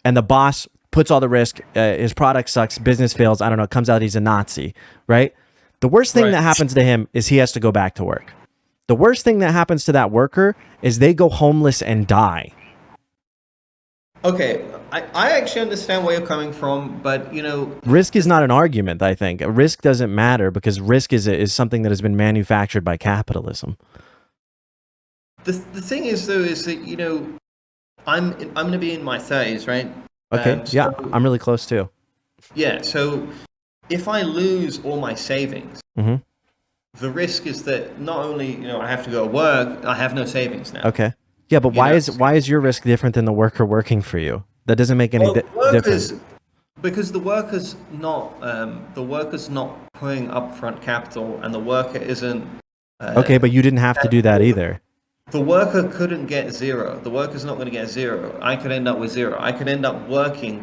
and the boss puts all the risk, his product sucks, business fails, I don't know, comes out he's a Nazi, right? The worst thing that happens to him is he has to go back to work. The worst thing that happens to that worker is they go homeless and die. Okay, I actually understand where you're coming from, but, Risk is not an argument, I think. Risk doesn't matter because risk is something that has been manufactured by capitalism. The thing is, though, is that, I'm going to be in my 30s, right? Okay, yeah, I'm really close too. Yeah, so if I lose all my savings, the risk is that not only, I have to go to work, I have no savings now. Okay. Yeah, but why is your risk different than the worker working for you? That doesn't make any difference. Because the worker's not putting upfront capital, and the worker isn't. Okay, but you didn't have to do that either. The worker couldn't get zero. The worker's not going to get zero. I could end up with zero. I could end up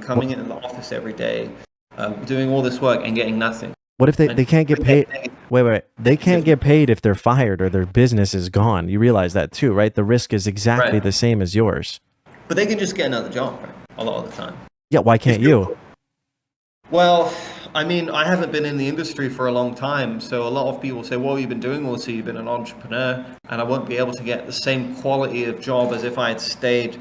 coming into the office every day, doing all this work and getting nothing. What if they can't get paid? Wait. They can't get paid if they're fired or their business is gone. You realize that too, right? The risk is exactly the same as yours. But they can just get another job, right? A lot of the time. Yeah, why can't you? Well, I mean, I haven't been in the industry for a long time, so a lot of people say, well, you've been doing all this, you've been an entrepreneur, and I won't be able to get the same quality of job as if I had stayed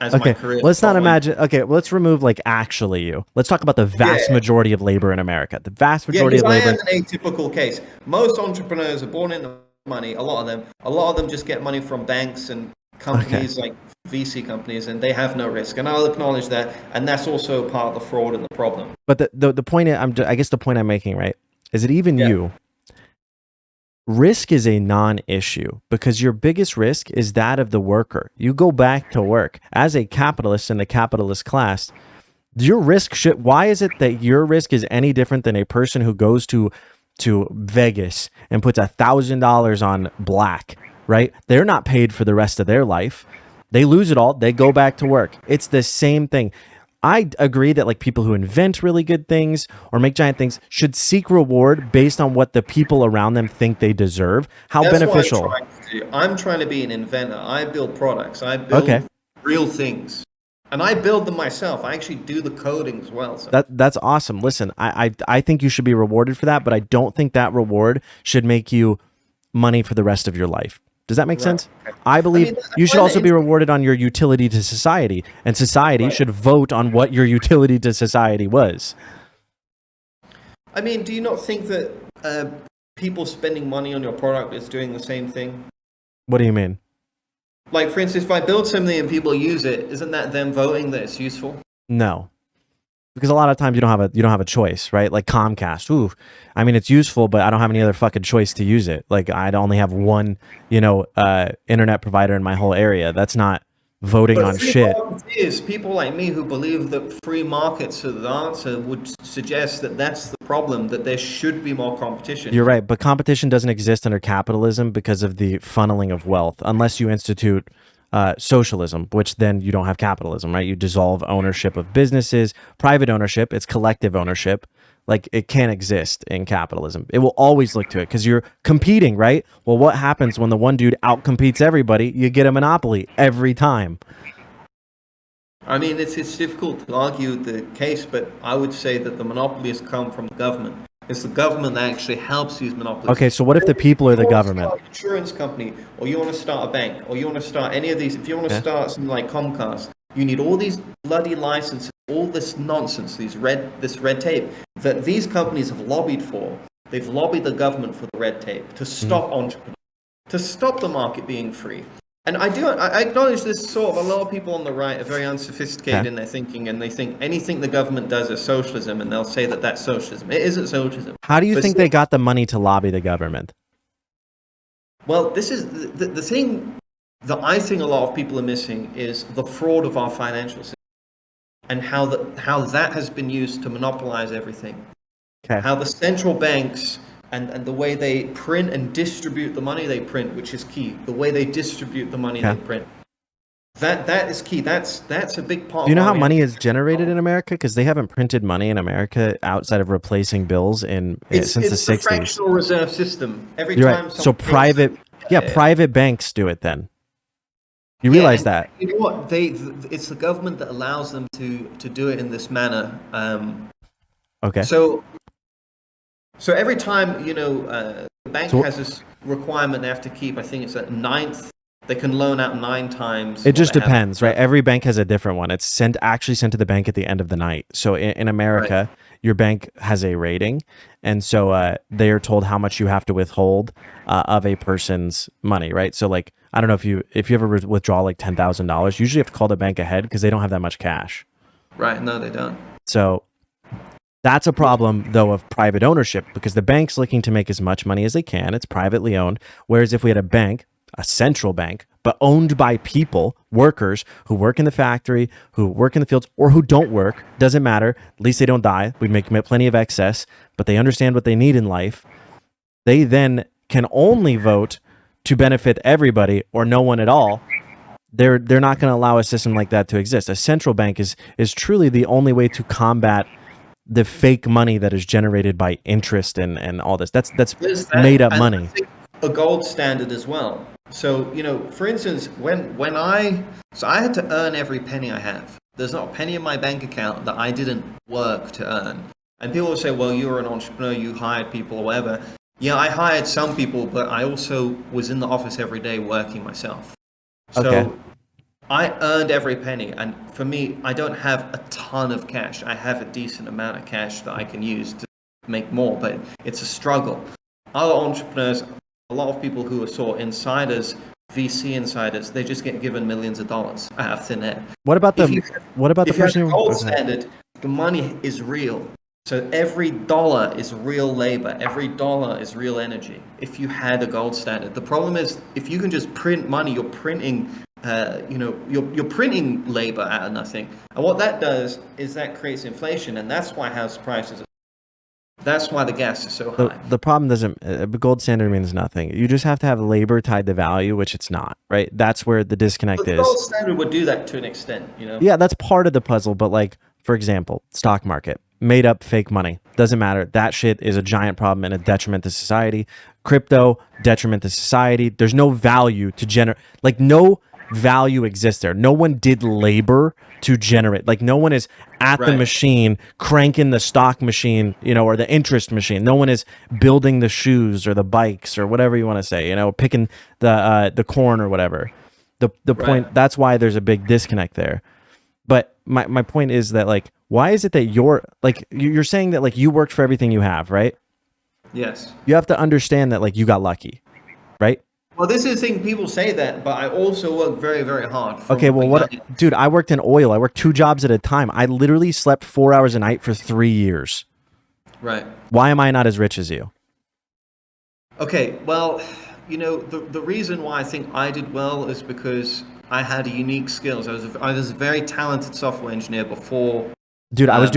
as my career. Let's not imagine. Okay, well, let's remove actually you. Let's talk about the vast majority of labor in America. The vast majority of labor. I am an atypical case. Most entrepreneurs are born into money. A lot of them just get money from banks and companies like VC companies, and they have no risk. And I'll acknowledge that, and that's also part of the fraud and the problem. But the point I guess the point I'm making, right, is that even you. Risk is a non-issue because your biggest risk is that of the worker. You go back to work as a capitalist in the capitalist class. Your risk why is it that your risk is any different than a person who goes to Vegas and puts $1,000 on black, right? They're not paid for the rest of their life. They lose it all. They go back to work. It's the same thing. I agree that people who invent really good things or make giant things should seek reward based on what the people around them think they deserve. That's beneficial. I'm trying to be an inventor. I build products. I build real things. And I build them myself. I actually do the coding as well. So. That's awesome. Listen, I think you should be rewarded for that, but I don't think that reward should make you money for the rest of your life. Does that make sense? I believe you should also be rewarded on your utility to society, and society should vote on what your utility to society was. I mean, do you not think that people spending money on your product is doing the same thing? What do you mean? Like, for instance, if I build something and people use it, isn't that them voting that it's useful? No. Because a lot of times you don't have a choice, right? Like Comcast. Ooh, I mean, it's useful, but I don't have any other fucking choice to use it. Like I'd only have one, internet provider in my whole area. That's not voting on shit. Is people like me who believe that free markets are the answer would suggest that that's the problem, that there should be more competition. You're right, but competition doesn't exist under capitalism because of the funneling of wealth, unless you institute socialism, which then you don't have capitalism, right? You dissolve ownership of businesses, private ownership, it's collective ownership. like it can't exist in capitalism. It will always look to it because you're competing, right? Well, what happens when the one dude outcompetes everybody? You get a monopoly every time. I mean, it's difficult to argue the case, but I would say that the monopolies come from the government. It's the government that actually helps these monopolies. Okay, so what if the people are the government? An insurance company, or you want to start a bank, or you want to start any of these. If you want to start something like Comcast, you need all these bloody licenses, all this nonsense, this red tape that these companies have lobbied for. They've lobbied the government for the red tape to stop entrepreneurs, to stop the market being free. And I acknowledge this sort of a lot of people on the right are very unsophisticated in their thinking, and they think anything the government does is socialism, and they'll say that that's socialism. It isn't socialism. How do you think they got the money to lobby the government? Well, this is the thing that I think a lot of people are missing is the fraud of our financial system, and how that has been used to monopolize everything. Okay. How the central banks and the way they print and distribute the money they print, which is key. The way they distribute the money they print. That is key. That's a big part. Do you know how money is generated in America? Because they haven't printed money in America outside of replacing bills since the 60s. It's the fractional reserve system. Every You're time. Right. So private banks do it then. You realize that? You know what? It's the government that allows them to do it in this manner. Okay. So every time, the bank has this requirement they have to keep, I think it's at 9th, they can loan out 9 times. It just depends, right? Every bank has a different one. It's actually sent to the bank at the end of the night. So in America, your bank has a rating. And so they are told how much you have to withhold of a person's money, right? So like, I don't know if you ever withdraw like $10,000, usually you have to call the bank ahead because they don't have that much cash. Right. No, they don't. So that's a problem, though, of private ownership because the bank's looking to make as much money as they can. It's privately owned. Whereas if we had a bank, a central bank, but owned by people, workers who work in the factory, who work in the fields, or who don't work, doesn't matter. At least they don't die. We make plenty of excess, but they understand what they need in life. They then can only vote to benefit everybody or no one at all. They're not going to allow a system like that to exist. A central bank is truly the only way to combat the fake money that is generated by interest and all this. That's made up money. I think a gold standard as well. So, for instance, when I had to earn every penny I have. There's not a penny in my bank account that I didn't work to earn. And people will say, well, you were an entrepreneur, you hired people or whatever. Yeah, I hired some people, but I also was in the office every day working myself. So I earned every penny, and for me, I don't have a ton of cash. I have a decent amount of cash that I can use to make more, but it's a struggle. Other entrepreneurs, a lot of people who are sort of insiders, VC insiders, they just get given millions of dollars out of thin air. What about the person who gold standard? The money is real. So every dollar is real labor. Every dollar is real energy. If you had a gold standard, the problem is if you can just print money, you're printing. You're printing labor out of nothing, and what that does is that creates inflation, and that's why house prices. That's why the gas is so high. The problem gold standard means nothing. You just have to have labor tied to value, which it's not, right? That's where the disconnect is. The gold standard would do that to an extent, Yeah, that's part of the puzzle, but like, for example, stock market, made up fake money. Doesn't matter. That shit is a giant problem and a detriment to society. Crypto, detriment to society. There's no value to generate, like no value exists there. No one did labor to generate. Like no one is at the machine cranking the stock machine, or the interest machine. No one is building the shoes or the bikes or whatever you want to say, picking the corn or whatever. The point, that's why there's a big disconnect there. But my point is that like, why is it that you're saying that like you worked for everything you have, right? Yes. You have to understand that like you got lucky, right? Well, this is the thing, people say that, but I also work very, very hard. Okay, well, dude, I worked in oil. I worked 2 jobs at a time. I literally slept 4 hours a night for 3 years. Right. Why am I not as rich as you? Okay, well, the reason why I think I did well is because I had unique skills. I was a very talented software engineer before. Dude, I was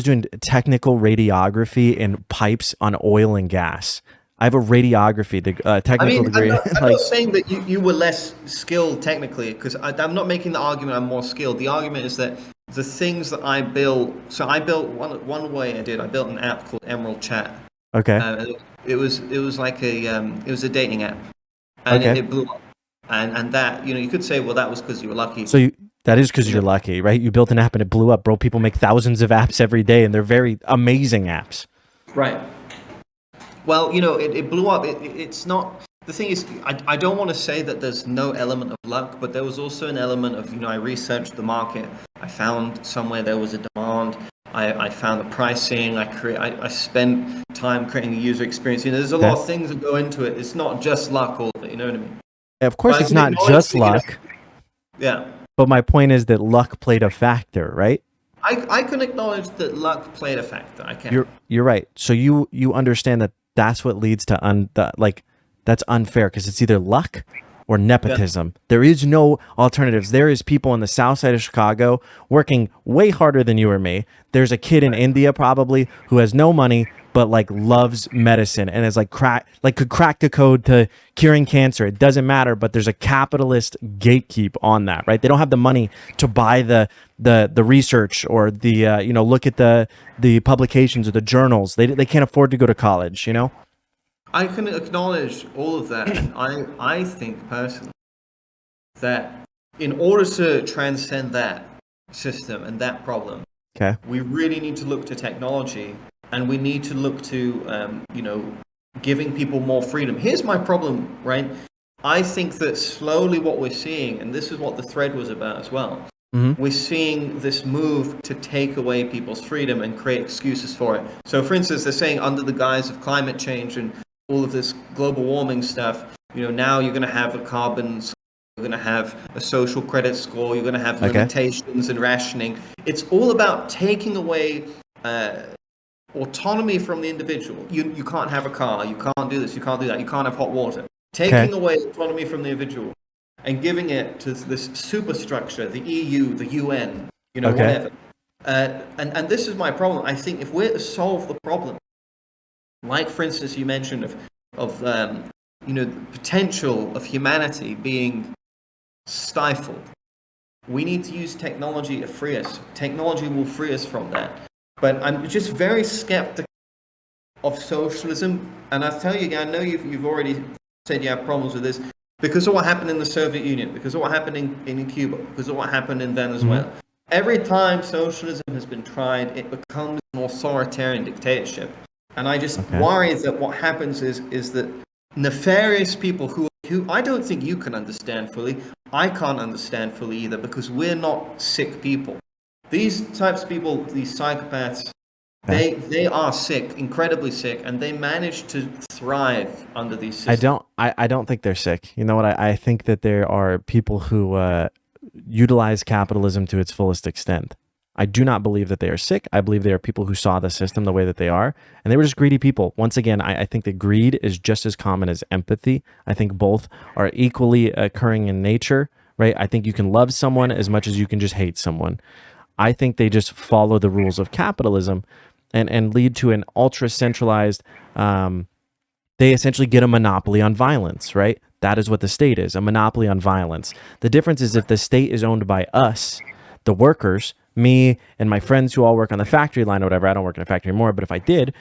doing technical radiography in pipes on oil and gas. I have a radiography, technical degree. I'm not saying that you were less skilled technically, because I'm not making the argument I'm more skilled. The argument is that the things that I built. So I built one way I built an app called Emerald Chat. Okay. It was like it was a dating app, and Okay. it blew up. And that, you could say, well, that was because you were lucky. So that is because you're lucky, right? You built an app and it blew up, bro. People make thousands of apps every day, and they're very amazing apps. Right. Well, it blew up. It's not. The thing is, I don't want to say that there's no element of luck, but there was also an element of, I researched the market. I found somewhere there was a demand. I found the pricing. I spent time creating a user experience. There's a lot of things that go into it. It's not just luck, all of it. You know what I mean? Of course, it's not just luck. Yeah. But my point is that luck played a factor, right? I can acknowledge that luck played a factor. I can. You're right. So you understand that that's what leads to that's unfair, because it's either luck or nepotism. Yeah. There is no alternatives. There is people in the south side of Chicago working way harder than you or me. There's a kid in India probably who has no money but loves medicine and is could crack the code to curing cancer. It doesn't matter, but there's a capitalist gatekeep on that, right? They don't have the money to buy the research or the look at the publications or the journals. They can't afford to go to college, I can acknowledge all of that, and I think personally that in order to transcend that system and that problem, we really need to look to technology, and we need to look to giving people more freedom. Here's my problem, right? I think that slowly what we're seeing, and this is what the thread was about as well, we're seeing this move to take away people's freedom and create excuses for it. So, for instance, they're saying under the guise of climate change and all of this global warming stuff, now you're going to have a carbon score, you're going to have a social credit score, you're going to have limitations and rationing. It's all about taking away autonomy from the individual. You can't have a car, you can't do this, you can't do that, you can't have hot water. Taking away autonomy from the individual and giving it to this superstructure, the EU, the UN, whatever. And this is my problem. I think if we're to solve the problem, like, for instance, you mentioned of the potential of humanity being stifled, we need to use technology to free us. Technology will free us from that. But I'm just very skeptical of socialism. And I'll tell you again, I know you've already said you have problems with this because of what happened in the Soviet Union, because of what happened in Cuba, because of what happened in Venezuela. Every time socialism has been tried, it becomes an authoritarian dictatorship. And I just worry that what happens is that nefarious people who I don't think you can understand fully, I can't understand fully either, because we're not sick people. These types of people, these psychopaths, they are sick, incredibly sick, and they manage to thrive under these systems. I don't think they're sick. You know what? I think that there are people who utilize capitalism to its fullest extent. I do not believe that they are sick. I believe they are people who saw the system the way that they are, and they were just greedy people. Once again, I think that greed is just as common as empathy. I think both are equally occurring in nature, right? I think you can love someone as much as you can just hate someone. I think they just follow the rules of capitalism and lead to an ultra-centralized, they essentially get a monopoly on violence, right? That is what the state is, a monopoly on violence. The difference is if the state is owned by us, the workers, me and my friends who all work on the factory line or whatever. I don't work in a factory anymore, but if I did,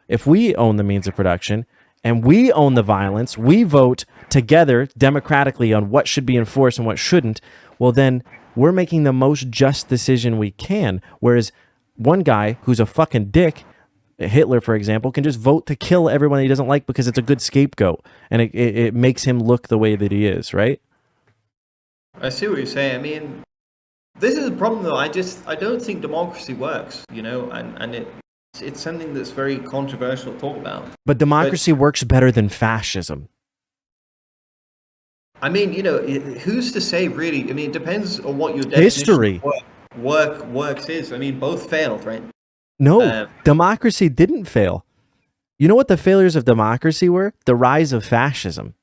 if we own the means of production and we own the violence, we vote together democratically on what should be enforced and what shouldn't, well then we're making the most just decision we can. Whereas one guy who's a fucking dick, Hitler, for example, can just vote to kill everyone he doesn't like because it's a good scapegoat and it makes him look the way that he is, right? I see what you're saying. I mean, this is the problem, though. I don't think democracy works, and it's something that's very controversial to talk about. But democracy works better than fascism. I mean, who's to say, really? I mean, it depends on what your definition of works is. I mean, both failed, right? No, democracy didn't fail. You know what the failures of democracy were? The rise of fascism.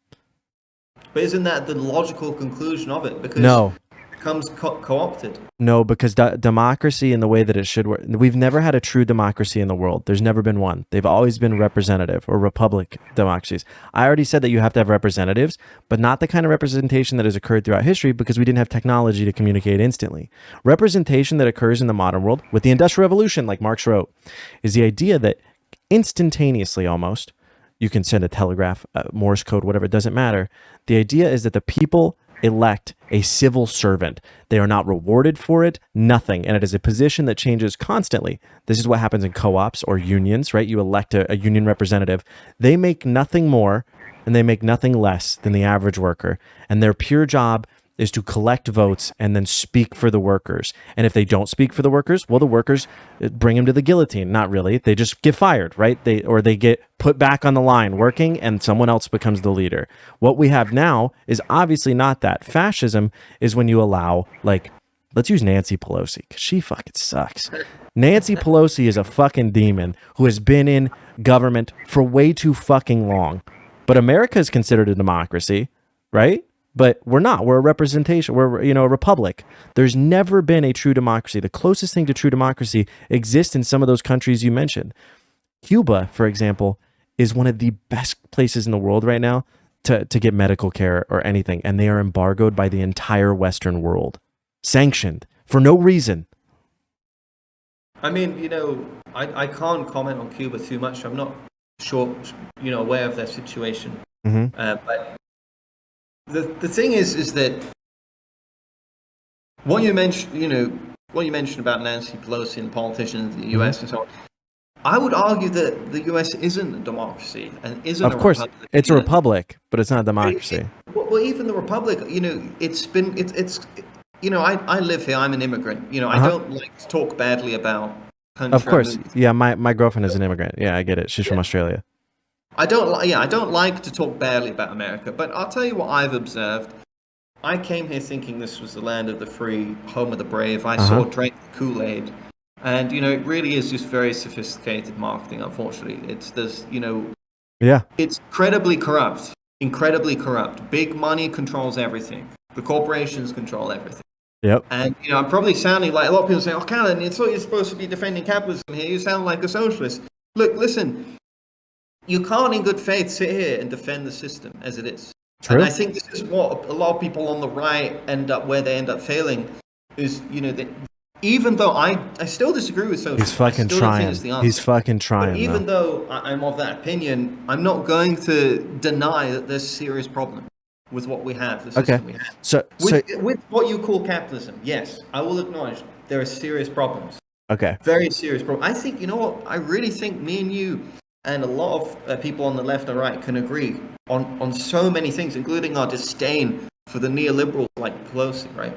But isn't that the logical conclusion of it? Because no. becomes co-opted. No, because democracy in the way that it should work, we've never had a true democracy in the world. There's never been one. They've always been representative or republic democracies. I already said that you have to have representatives, but not the kind of representation that has occurred throughout history because we didn't have technology to communicate instantly. Representation that occurs in the modern world with the Industrial Revolution, like Marx wrote, is the idea that instantaneously almost, you can send a telegraph, Morse code, whatever, it doesn't matter. The idea is that the people elect a civil servant. They are not rewarded for it, nothing. And it is a position that changes constantly. This is what happens in co-ops or unions, right? You elect a union representative. They make nothing more and they make nothing less than the average worker. And their pure job is to collect votes and then speak for the workers. And if they don't speak for the workers, well, the workers bring them to the guillotine. Not really. They just get fired, right? They get put back on the line working and someone else becomes the leader. What we have now is obviously not that. Fascism is when you allow, like, let's use Nancy Pelosi because she fucking sucks. Nancy Pelosi is a fucking demon who has been in government for way too fucking long. But America is considered a democracy, right? But we're not. We're a representation. We're, a republic. There's never been a true democracy. The closest thing to true democracy exists in some of those countries you mentioned. Cuba, for example, is one of the best places in the world right now to get medical care or anything. And they are embargoed by the entire Western world. Sanctioned for no reason. I mean, I can't comment on Cuba too much. I'm not sure, aware of their situation. Mm-hmm. But the thing is that what you mentioned about Nancy Pelosi and politicians in the U.S. and so on, I would argue that the U.S. isn't a democracy and isn't. Of course, it's a republic, but it's not a democracy. Well, even the republic, it's. I live here. I'm an immigrant. I don't like to talk badly about country. Of course, yeah. My girlfriend is an immigrant. Yeah, I get it. She's from Australia. I don't like to talk badly about America, but I'll tell you what I've observed. I came here thinking this was the land of the free, home of the brave. I drank the Kool-Aid, and it really is just very sophisticated marketing. Unfortunately, it's incredibly corrupt. Big money controls everything. The corporations control everything. Yep. And I'm probably sounding like a lot of people say, "Oh, Callan, it's what you're supposed to be defending capitalism here. You sound like a socialist." Look, listen. You can't, in good faith, sit here and defend the system as it is. True. And I think this is what a lot of people on the right end up failing. Is that even though I still disagree with socialism, he's fucking trying. He's fucking trying. But even though I'm of that opinion, I'm not going to deny that there's serious problems with what we have, the system we have. So with what you call capitalism, yes, I will acknowledge there are serious problems. Okay. Very serious problems. I think, I really think me and you and a lot of people on the left and right can agree on so many things, including our disdain for the neoliberals like Pelosi, right?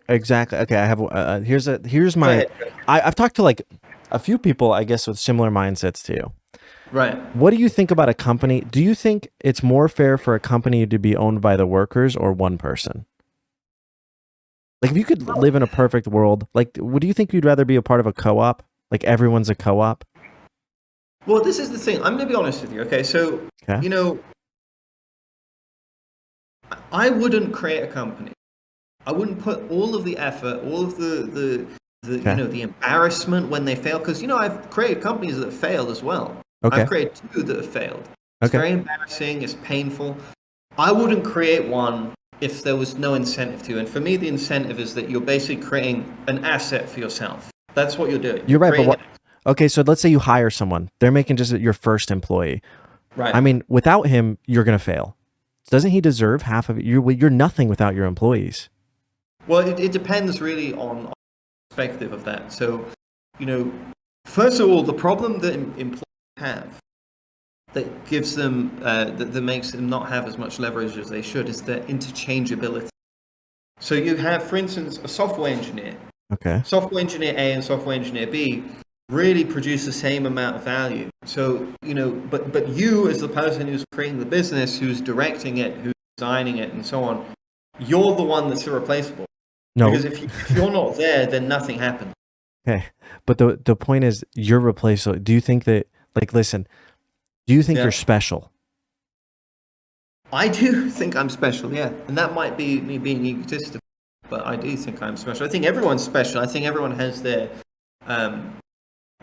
Exactly. Okay, I have here's my. I've talked to like a few people, I guess, with similar mindsets to you. Right. What do you think about a company? Do you think it's more fair for a company to be owned by the workers or one person? Like, if you could live in a perfect world, like, would you think you'd rather be a part of a co-op? Like, everyone's a co-op? Well, this is the thing. I'm going to be honest with you, okay? So, I wouldn't create a company. I wouldn't put all of the effort, all of the the embarrassment when they fail. Because, I've created companies that have failed as well. Okay. I've created 2 that have failed. It's very embarrassing. It's painful. I wouldn't create one if there was no incentive to. And for me, the incentive is that you're basically creating an asset for yourself. That's what you're doing. You're right, but what? Okay, so let's say you hire someone. They're making just your first employee. Right. I mean, without him, you're going to fail. Doesn't he deserve half of it? You're nothing without your employees. Well, it depends really on the perspective of that. So, first of all, the problem that employees have that gives them, that makes them not have as much leverage as they should is their interchangeability. So you have, for instance, a software engineer. Okay. Software engineer A and software engineer B really produce the same amount of value. So, but you as the person who's creating the business, who's directing it, who's designing it, and so on, you're the one that's irreplaceable. No. Because if you're not there, then nothing happens. Okay. But the point is, you're replaceable. Do you think that, like, listen, do you think you're special? I do think I'm special, yeah. And that might be me being egotistical. but I do think I'm special. I think everyone's special. I think everyone has their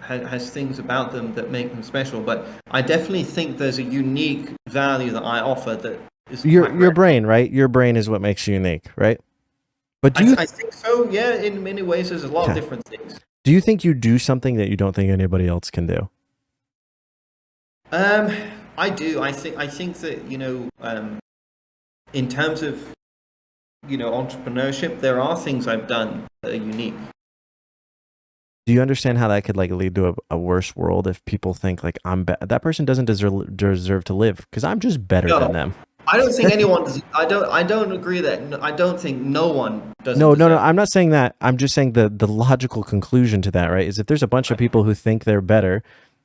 has things about them that make them special. But I definitely think there's a unique value that I offer that is your brain, right? Your brain is what makes you unique, right? But do I think so. Yeah, in many ways, there's a lot of different things. Do you think you do something that you don't think anybody else can do? I do. I think that in terms of entrepreneurship, there are things I've done that are unique. Do you understand how that could like lead to a worse world if people think like that person doesn't deserve to live because I'm just better than them? I don't think anyone does. I don't agree that. I don't think no one does. No. I'm not saying that. I'm just saying the logical conclusion to that, right, is if there's a bunch of people who think they're better,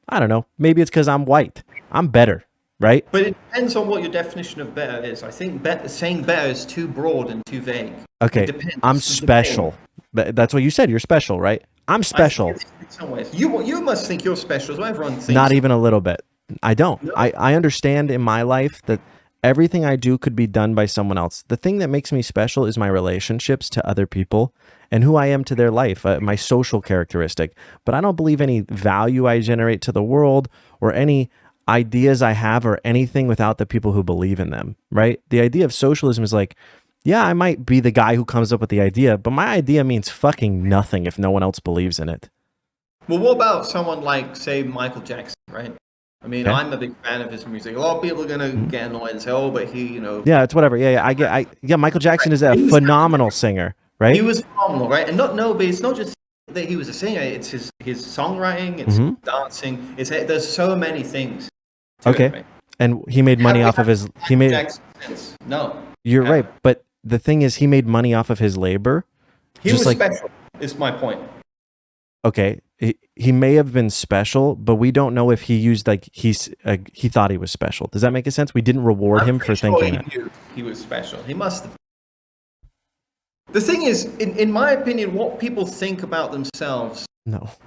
I don't know. Maybe it's because I'm white. I'm better, right? But it depends on what your definition of better is. I think saying better is too broad and too vague. Okay, I'm special. That's what you said. You're special, right? I'm special. In some ways, you must think you're special as well. Everyone thinks. Not even a little bit. I don't. No. I understand in my life that everything I do could be done by someone else. The thing that makes me special is my relationships to other people and who I am to their life, my social characteristic. But I don't believe any value I generate to the world or any ideas I have or anything without the people who believe in them, right? The idea of socialism is like, yeah, I might be the guy who comes up with the idea, but my idea means fucking nothing if no one else believes in it. Well, what about someone like, say, Michael Jackson, right? I mean, I'm a big fan of his music. A lot of people are going to get annoyed and say, oh, but he, Yeah, it's whatever. Yeah, Michael Jackson is a phenomenal singer, right? He was phenomenal, right? And but it's not just that he was a singer. It's his songwriting, it's dancing. There's so many things. Okay. It, right? And he made money off of his... No. You're right, but the thing is, he made money off of his labor. He was special, is my point. Okay. He may have been special, but we don't know if he used he thought he was special. Does that make a sense? We didn't reward him for thinking that. He was special. He must have. The thing is, in my opinion, what people think about themselves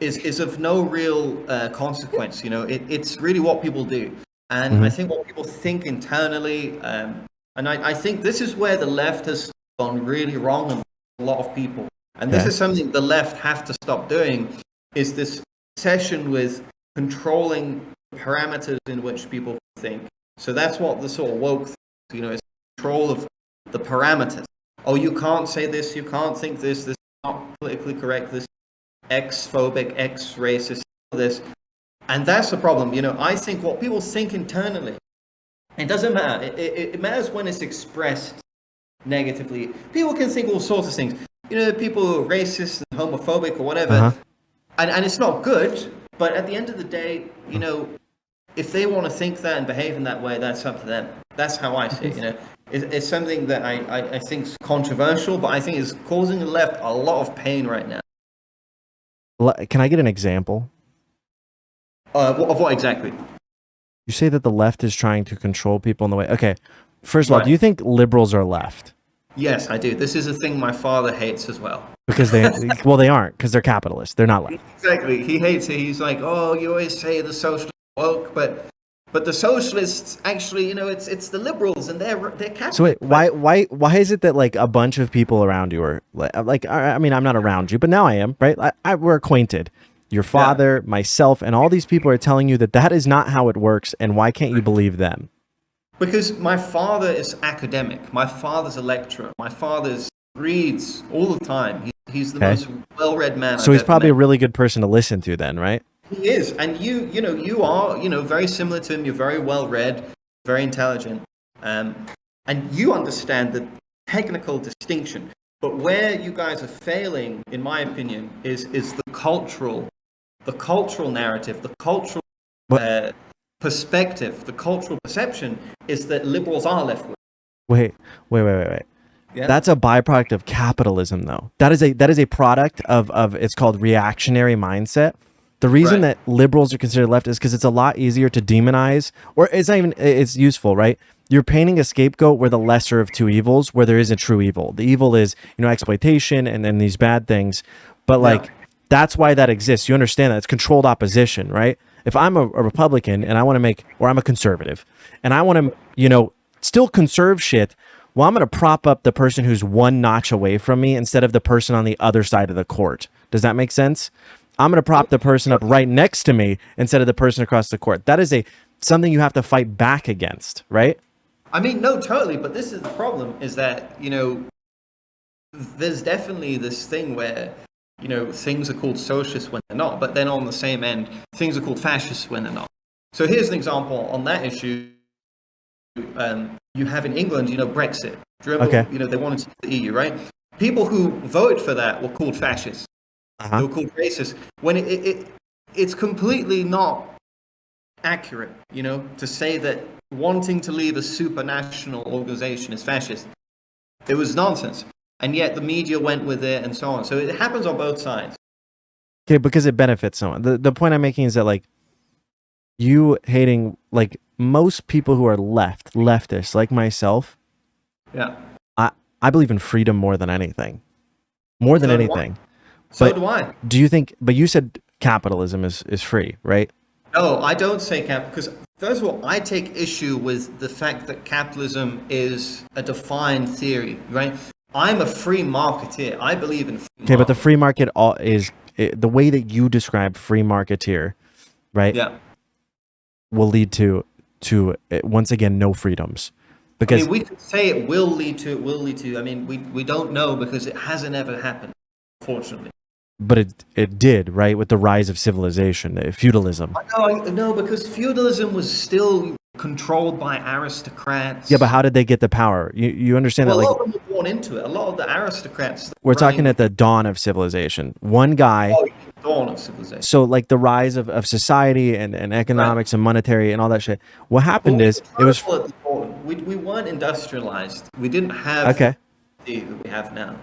is of no real consequence. It's really what people do. And I think what people think internally, and I think this is where the left has gone really wrong on a lot of people. And this is something the left have to stop doing, is this obsession with controlling parameters in which people think. So that's what the sort of woke thing, is control of the parameters. Oh, you can't say this, you can't think this is not politically correct, this X-phobic, X-racist, this. And that's the problem. I think what people think internally, it doesn't matter. It matters when it's expressed negatively. People can think all sorts of things. People who are racist and homophobic or whatever. And it's not good, but at the end of the day, if they want to think that and behave in that way, that's up to them. That's how I see it. It's something that I think is controversial, but I think is causing the left a lot of pain right now. Can I get an example? Of what exactly? You say that the left is trying to control people in the way. Okay, first of all, do you think liberals are left? Yes, I do. This is a thing my father hates as well. Because they aren't, because they're capitalists. They're not left. Exactly. He hates it. He's like, oh, you always say the socialists woke, but the socialists actually, it's the liberals and they're capitalists. So wait, why is it that like a bunch of people around you are like I mean, I'm not around you, but now I am, right? We're acquainted. Your father, myself, and all these people are telling you that is not how it works, and why can't you believe them? Because my father is academic. My father's a lecturer. My father reads all the time. He's the most well-read man. So he's probably a really good person to listen to then, right? He is. And you are, very similar to him. You're very well-read, very intelligent. And you understand the technical distinction. But where you guys are failing, in my opinion, is the cultural narrative, the cultural perspective, the cultural perception is that liberals are left wing. Wait. Yeah. That's a byproduct of capitalism, though. That is a product of it's called reactionary mindset. The reason that liberals are considered left is because it's a lot easier to demonize, or it's not even, it's useful, right? You're painting a scapegoat where the lesser of two evils, where there is a true evil. The evil is, exploitation and then these bad things. But that's why that exists. You understand that it's controlled opposition, right? If I'm a Republican and I want to or I'm a conservative and I want to, still conserve shit, well, I'm going to prop up the person who's one notch away from me instead of the person on the other side of the court. Does that make sense? I'm going to prop the person up right next to me instead of the person across the court. That is something you have to fight back against, right? I mean, no, totally. But this is the problem: is that there's definitely this thing where things are called socialist when they're not, but then on the same end, things are called fascist when they're not. So here's an example on that issue. You have in England, Brexit. Do you remember? Okay. They wanted to leave the EU, right? People who voted for that were called fascists. They were called racist. When it's completely not accurate, to say that wanting to leave a supranational organization is fascist. It was nonsense. And yet the media went with it and so on. So it happens on both sides. Okay, because it benefits someone. The point I'm making is that, like, you hating, like, most people who are leftists, like myself, yeah, I believe in freedom more than anything. More than anything. So do I. Do you think, but you said capitalism is free, right? No, I don't say because first of all, I take issue with the fact that capitalism is a defined theory, right? I'm a free marketeer. I believe in free market. Okay, but the free market is the way that you describe free marketeer, right? Yeah. Will lead to once again no freedoms. Because I mean, we could say it will lead to. I mean, we don't know because it hasn't ever happened, unfortunately. But it did, right, with the rise of civilization, feudalism. No, because feudalism was still controlled by aristocrats. Yeah, but how did they get the power? You understand that, like, a lot of them were born into it. A lot of the aristocrats. We're talking at the dawn of civilization. One guy. Oh, dawn of civilization. So, like, the rise of society and economics and monetary and all that shit. What happened is it was. We weren't industrialized. We didn't have the that we have now.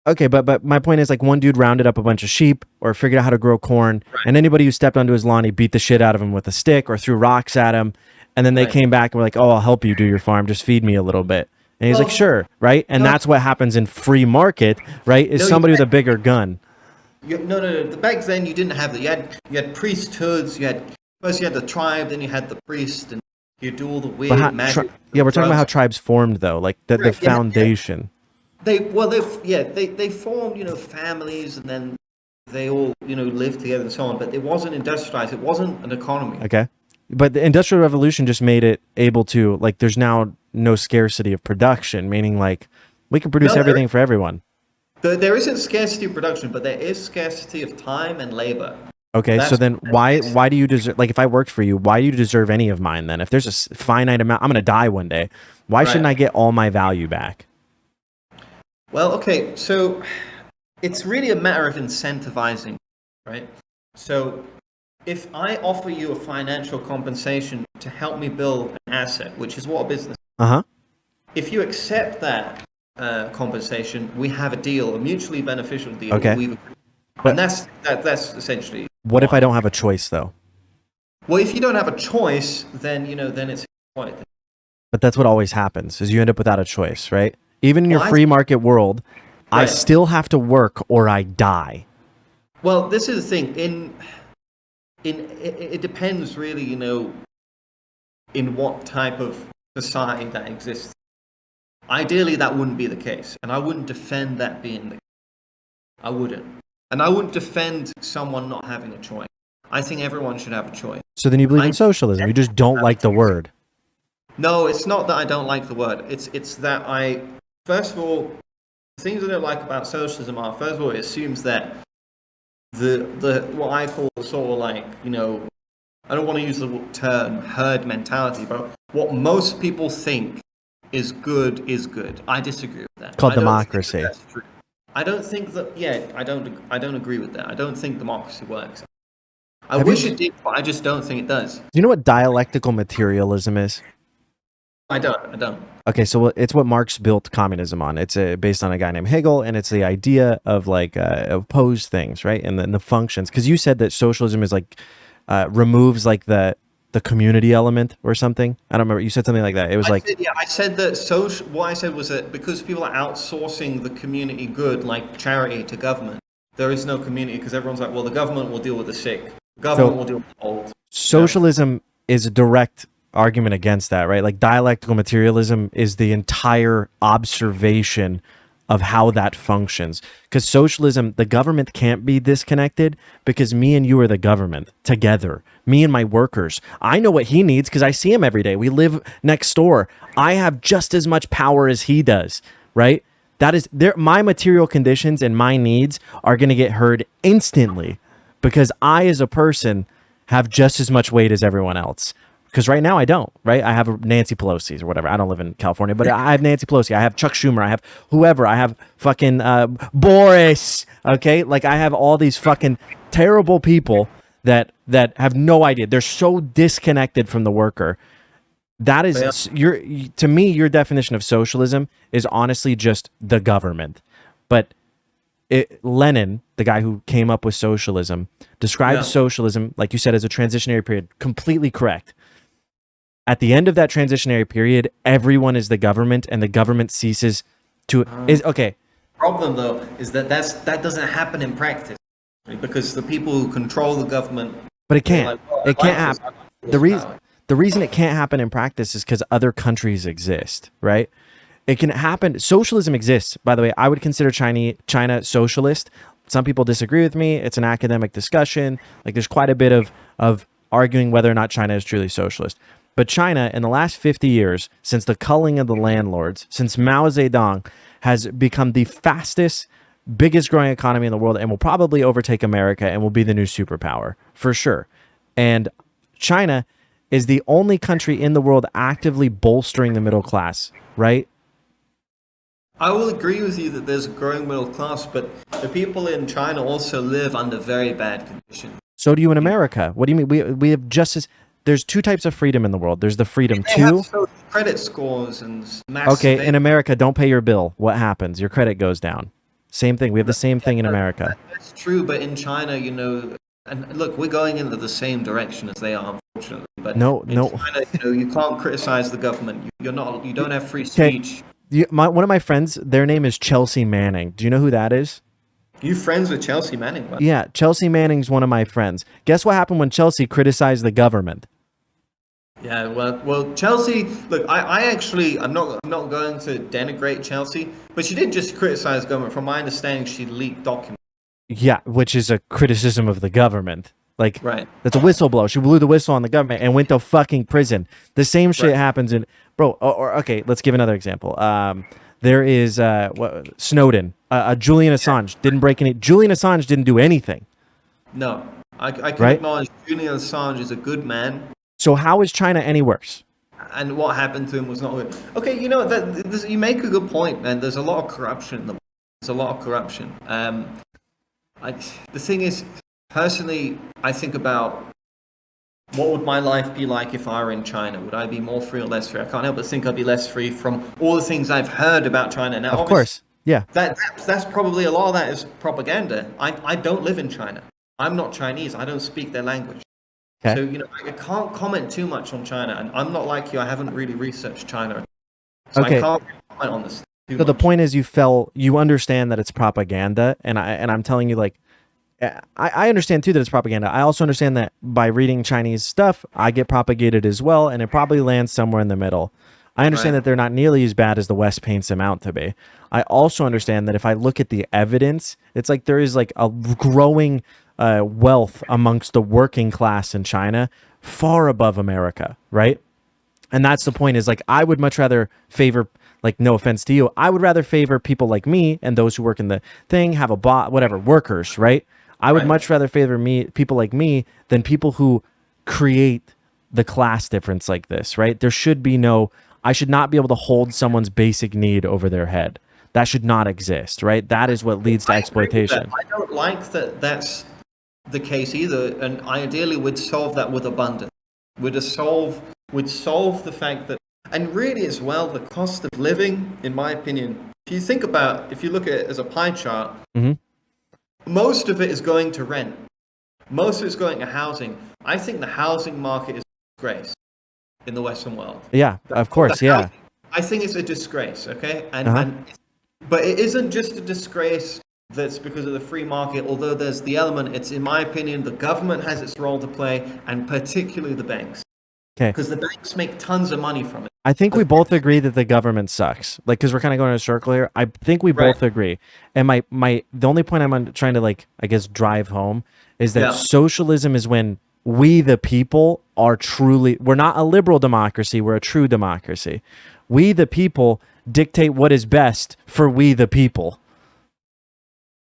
Okay, but my point is, like, one dude rounded up a bunch of sheep or figured out how to grow corn, and anybody who stepped onto his lawn, he beat the shit out of him with a stick or threw rocks at him, and then they came back and were like, "Oh, I'll help you do your farm. Just feed me a little bit." And he's like, "Sure," right? And that's what happens in free market, right? Is somebody with a bigger gun. No. Back then, you didn't have that. You had priesthoods. First you had the tribe, then you had the priest, and you do all the weird magic. We're talking about how tribes formed, though, like the foundation. They formed, families, and then they all, lived together and so on. But it wasn't industrialized. It wasn't an economy. Okay. But the Industrial Revolution just made it able to, like, there's now no scarcity of production, meaning, like, we can produce everything for everyone. There isn't scarcity of production, but there is scarcity of time and labor. Okay, so then why do you deserve, like, if I worked for you, why do you deserve any of mine then? If there's a finite amount, I'm going to die one day. Why shouldn't I get all my value back? Well, okay, so it's really a matter of incentivizing, right? So if I offer you a financial compensation to help me build an asset, which is what a business is, if you accept that compensation, we have a deal, a mutually beneficial deal. Okay. And that's essentially. What if I don't have a choice, though? Well, if you don't have a choice, then then it's exploited. But that's what always happens, is you end up without a choice, right? Even in your free market world, I still have to work or I die. Well, this is the thing. It depends really, in what type of society that exists. Ideally, that wouldn't be the case, and I wouldn't defend that being the case. I wouldn't. And I wouldn't defend someone not having a choice. I think everyone should have a choice. So then you believe in socialism. You just don't like the word. No, it's not that I don't like the word. It's that first of all, the things I don't like about socialism are, first of all, it assumes that the what I call sort of like, I don't want to use the term herd mentality, but what most people think is good is good. I disagree with that. Called democracy. That's true. I don't think that. I don't agree with that. I don't think democracy works. I wish it did, but I just don't think it does. Do you know what dialectical materialism is? I don't. Okay, so it's what Marx built communism on. It's based on a guy named Hegel, and it's the idea of, like, opposed things, right? And then the functions. Because you said that socialism is, like, removes, like, the community element or something. I don't remember. You said something like that. It was I said that what I said was that because people are outsourcing the community good, like charity, to government, there is no community because everyone's like, well, the government will deal with the sick. The government will deal with the old. Socialism is a direct argument against that, right? Like dialectical materialism is the entire observation of how that functions. Because socialism, the government can't be disconnected because me and you are the government together. Me and my workers. I know what he needs because I see him every day. We live next door. I have just as much power as he does, right? That is there. My material conditions and my needs are going to get heard instantly because I, as a person, have just as much weight as everyone else. Because right now I don't, right? I have Nancy Pelosi's or whatever. I don't live in California, but I have Nancy Pelosi. I have Chuck Schumer. I have whoever. I have fucking Boris. Okay, like I have all these fucking terrible people that have no idea. They're so disconnected from the worker. That is to me, your definition of socialism is honestly just the government. But Lenin, the guy who came up with socialism, described socialism, like you said, as a transitionary period. Completely correct. At the end of that transitionary period, everyone is the government, and the government ceases to is okay. Problem though is that that doesn't happen in practice, right? Because the people who control the government. But it can't. Like, well, it can't happen. The reason it can't happen in practice is because other countries exist, right? It can happen. Socialism exists, by the way. I would consider China socialist. Some people disagree with me. It's an academic discussion. Like there's quite a bit of arguing whether or not China is truly socialist. But China, in the last 50 years, since the culling of the landlords, since Mao Zedong, has become the fastest, biggest growing economy in the world and will probably overtake America and will be the new superpower, for sure. And China is the only country in the world actively bolstering the middle class, right? I will agree with you that there's a growing middle class, but the people in China also live under very bad conditions. So do you in America. What do you mean? We have just as... There's two types of freedom in the world. There's the freedom to credit scores and okay, in America, don't pay your bill. What happens? Your credit goes down. Same thing. We have the same thing in America. That's true, but in China, and look, we're going into the same direction as they are, unfortunately. But no. China, you can't criticize the government. You don't have free speech. One of my friends, their name is Chelsea Manning. Do you know who that is? You friends with Chelsea Manning? Right? Yeah, Chelsea Manning's one of my friends. Guess what happened when Chelsea criticized the government? Yeah, well, Chelsea. Look, I'm not going to denigrate Chelsea, but she didn't just criticize government. From my understanding, she leaked documents. Yeah, which is a criticism of the government. Like, right. That's a whistleblower. She blew the whistle on the government and went to fucking prison. The same shit happens in okay, let's give another example. There is Snowden. Julian Assange didn't break any. Julian Assange didn't do anything. No, I can acknowledge Julian Assange is a good man. So how is China any worse? And what happened to him was not good. Okay, you make a good point, man. There's a lot of corruption in the world. There's a lot of corruption. The thing is, personally, I think about what would my life be like if I were in China? Would I be more free or less free? I can't help but think I'd be less free from all the things I've heard about China. Now, of course, yeah. That's probably a lot of that is propaganda. I don't live in China. I'm not Chinese. I don't speak their language. Okay. So, I can't comment too much on China. And I'm not like you. I haven't really researched China. So I can't comment on this too much. The point is you understand that it's propaganda. And I'm telling you, like, I understand too that it's propaganda. I also understand that by reading Chinese stuff, I get propagated as well. And it probably lands somewhere in the middle. I understand that they're not nearly as bad as the West paints them out to be. I also understand that if I look at the evidence, it's like there is like a growing wealth amongst the working class in China far above America, right? And that's the point is like I would much rather favor, like no offense to you, I would rather favor people like me and those who work in the thing, have a bot, whatever, workers, right? I would much rather favor people like me than people who create the class difference like this, right? There should be I should not be able to hold someone's basic need over their head. That should not exist, right? That is what leads to exploitation. I don't like that that's the case either, and ideally we'd solve that with abundance. We'd solve the fact that, and really as well, the cost of living, in my opinion, if you look at it as a pie chart, most of it is going to rent. Most of it's going to housing. I think the housing market is a disgrace in the Western world. Yeah, of course, yeah. I think it's a disgrace, okay? But it isn't just a disgrace that's because of the free market, although there's the element, it's in my opinion, the government has its role to play, and particularly the banks. Okay. because the banks make tons of money from it. I think we both agree that the government sucks. Like, because we're kind of going in a circle here. I think we both agree. And the only point I'm trying to, like, I guess, drive home is that socialism is when we, the people, are truly, we're not a liberal democracy, we're a true democracy. We, the people, dictate what is best for we, the people.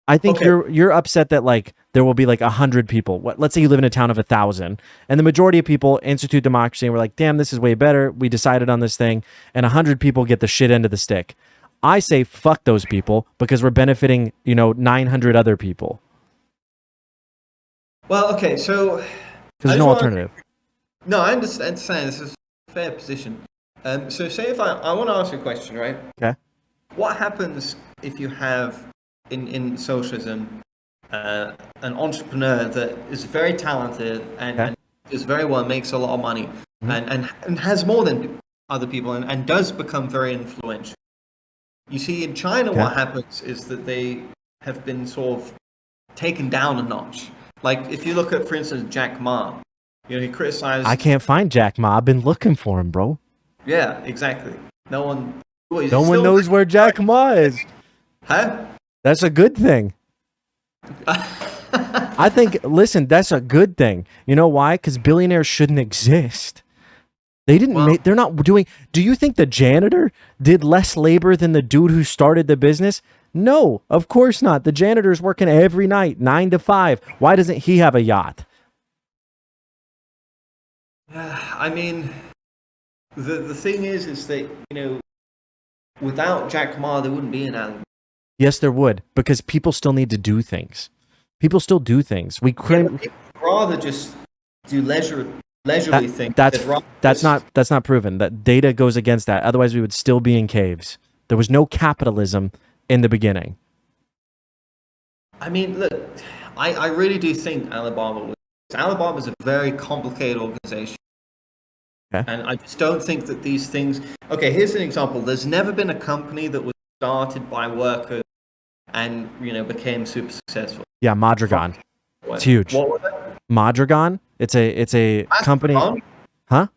I think you're upset that, like, there will be like 100 people. Let's say you live in a town of 1,000, and the majority of people institute democracy, and we're like, damn, this is way better. We decided on this thing, and 100 people get the shit end of the stick. I say fuck those people because we're benefiting, 900 other people. Well, okay, so because there's no alternative. No, I understand. This is a fair position. So say if I want to ask you a question, right? Okay. What happens if you have in socialism an entrepreneur that is very talented and does very well, makes a lot of money, and has more than other people, and does become very influential? You see, in China, what happens is that they have been sort of taken down a notch. Like, if you look at, for instance, Jack Ma, he criticized... I can't find Jack Ma. I've been looking for him, bro. Yeah, exactly. No one knows where Jack Ma is. Huh? That's a good thing. I think, listen, that's a good thing. You know why? Because billionaires shouldn't exist. They didn't they're not doing... Do you think the janitor did less labor than the dude who started the business? No, of course not. The janitor's working every night, 9 to 5. Why doesn't he have a yacht? I mean, the thing is that, without Jack Ma, there wouldn't be an Alibaba. Yes, there would, because people still need to do things. People still do things. People rather just do leisurely things. That's not proven. That data goes against that. Otherwise, we would still be in caves. There was no capitalism in the beginning. I mean, look, I really do think Alibaba is a very complicated organization. Okay. And I just don't think that these things... Okay, here's an example. There's never been a company that was started by workers and, became super successful. Yeah, Madragon. It's huge. What was it? Madragon? It's a company... Huh?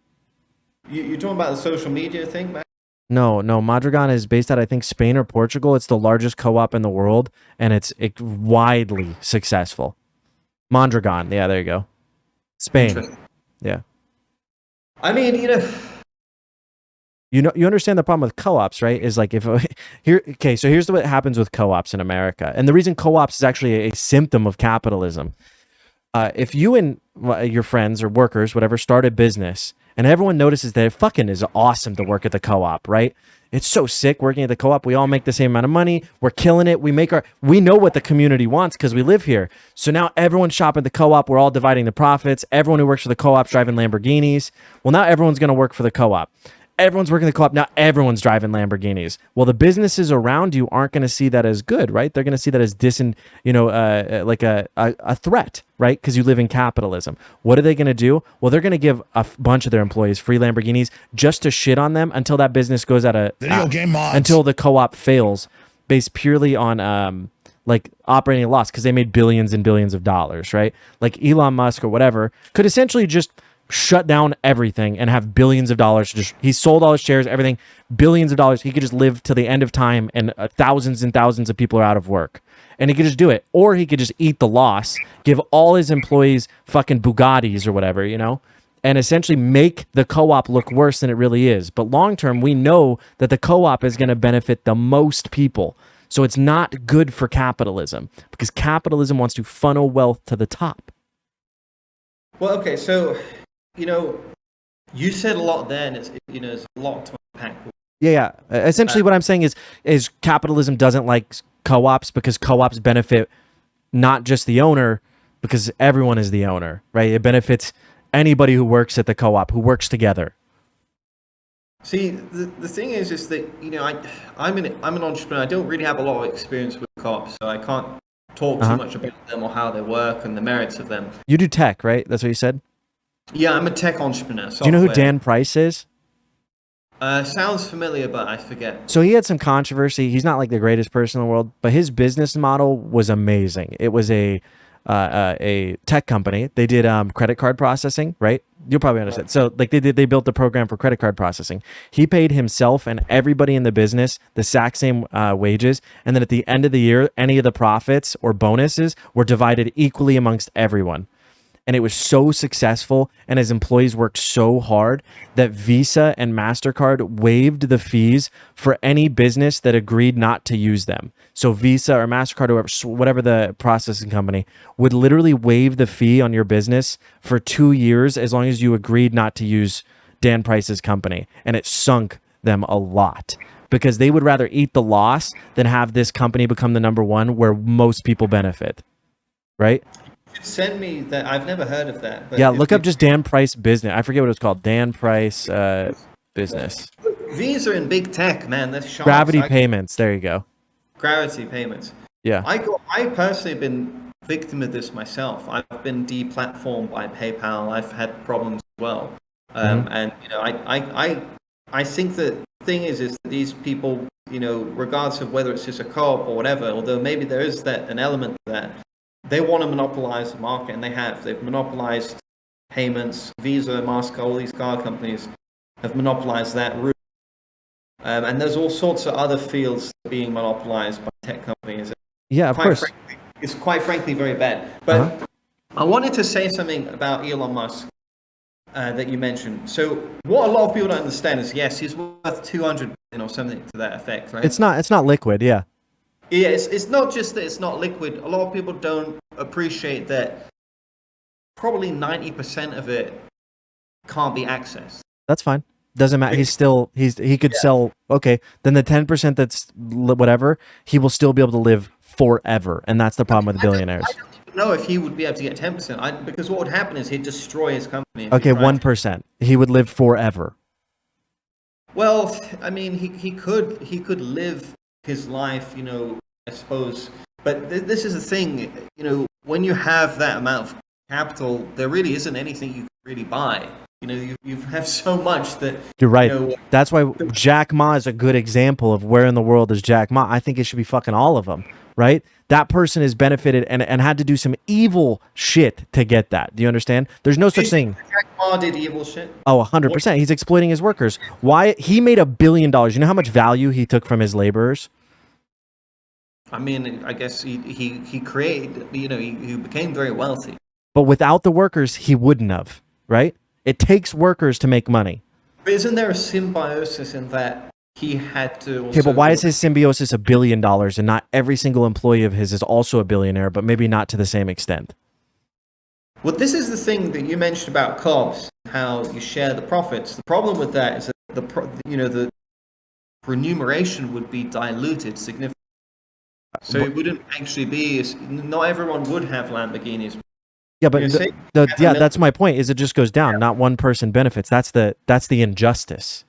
You're talking about the social media thing, man? No, Madragon is based out, I think, Spain or Portugal. It's the largest co-op in the world, and it's widely successful. Mondragon. Yeah, there you go. Spain. Yeah. I mean, you understand the problem with co-ops, right? Is like so here's what happens with co-ops in America. And the reason co-ops is actually a symptom of capitalism. If you and your friends or workers, whatever, start a business and everyone notices that it fucking is awesome to work at the co-op, right? It's so sick working at the co-op. We all make the same amount of money. We're killing it. We know what the community wants because we live here. So now everyone's shopping at the co-op. We're all dividing the profits. Everyone who works for the co-op's driving Lamborghinis. Well, now everyone's going to work for the co-op. Everyone's working the co-op. Now everyone's driving Lamborghinis. Well, the businesses around you aren't going to see that as good, right? They're going to see that as like a threat, right? Because you live in capitalism. What are they going to do? Well, they're going to give a bunch of their employees free Lamborghinis just to shit on them until that business goes until the co-op fails, based purely on like operating a loss because they made billions and billions of dollars, right? Like Elon Musk or whatever could essentially just shut down everything and have billions of dollars. He sold all his shares, everything, billions of dollars. He could just live till the end of time and thousands and thousands of people are out of work. And he could just do it. Or he could just eat the loss, give all his employees fucking Bugattis or whatever, and essentially make the co-op look worse than it really is. But long term, we know that the co-op is going to benefit the most people. So it's not good for capitalism because capitalism wants to funnel wealth to the top. Well, okay, so... you said a lot there, and it's a lot to unpack. Yeah. Essentially, what I'm saying is capitalism doesn't like co-ops because co-ops benefit not just the owner, because everyone is the owner, right? It benefits anybody who works at the co-op, who works together. See, the thing is that I'm an entrepreneur. I don't really have a lot of experience with co-ops, so I can't talk too much about them or how they work and the merits of them. You do tech, right? That's what you said? Yeah, I'm a tech entrepreneur. Do you know who Dan Price is? Sounds familiar, but I forget. So he had some controversy. He's not like the greatest person in the world, but his business model was amazing. It was a a tech company. They did credit card processing, right? You'll probably understand. So like they built the program for credit card processing. He paid himself and everybody in the business the exact same wages, and then at the end of the year, any of the profits or bonuses were divided equally amongst everyone. And it was so successful, and his employees worked so hard that Visa and MasterCard waived the fees for any business that agreed not to use them. So Visa or MasterCard or whatever the processing company would literally waive the fee on your business for 2 years as long as you agreed not to use Dan Price's company. And it sunk them a lot because they would rather eat the loss than have this company become the number one where most people benefit, right? Send me that. I've never heard of that. But yeah, look up just Dan Price business. I forget what it was called. Dan Price business. These are in big tech, man. That's sharp. Gravity payments. There you go. Gravity payments. Yeah. I personally have been victim of this myself. I've been deplatformed by PayPal. I've had problems as well. And I think that the thing is that these people, regardless of whether it's just a co-op or whatever, although maybe there is an element to that. They want to monopolize the market, and they have. They've monopolized payments. Visa, MasterCard, all these card companies have monopolized that route. And there's all sorts of other fields being monopolized by tech companies. Yeah, of course. It's quite frankly very bad. But I wanted to say something about Elon Musk that you mentioned. So what a lot of people don't understand is, yes, he's worth 200 billion or something to that effect, right? It's not liquid, yeah. Yeah, it's not just that it's not liquid. A lot of people don't appreciate that probably 90% of it can't be accessed. That's fine. Doesn't matter. He could sell. Okay, then the 10% that's whatever, he will still be able to live forever, and that's the problem with billionaires. I don't even know if he would be able to get 10%. Because what would happen is he'd destroy his company. Okay, 1%. He would live forever. Well, I mean, he could live his life, I suppose. But this is the thing, when you have that amount of capital, there really isn't anything you can really buy. You have so much that... You're right. That's why Jack Ma is a good example of where in the world is Jack Ma. I think it should be fucking all of them, right? That person has benefited and had to do some evil shit to get that. Do you understand? There's no such thing. Jack Ma did evil shit? Oh, 100%. He's exploiting his workers. Why? He made $1 billion. You know how much value he took from his laborers? I mean, I guess he created, he became very wealthy. But without the workers, he wouldn't have, right? It takes workers to make money. But isn't there a symbiosis in that he had to... Okay, but why is his symbiosis $1 billion and not every single employee of his is also a billionaire, but maybe not to the same extent? Well, this is the thing that you mentioned about co-ops, how you share the profits. The problem with that is that the remuneration would be diluted significantly. So it wouldn't actually be... Not everyone would have Lamborghinis. Yeah, but that's my point. Is it just goes down? Not one person benefits. That's the injustice.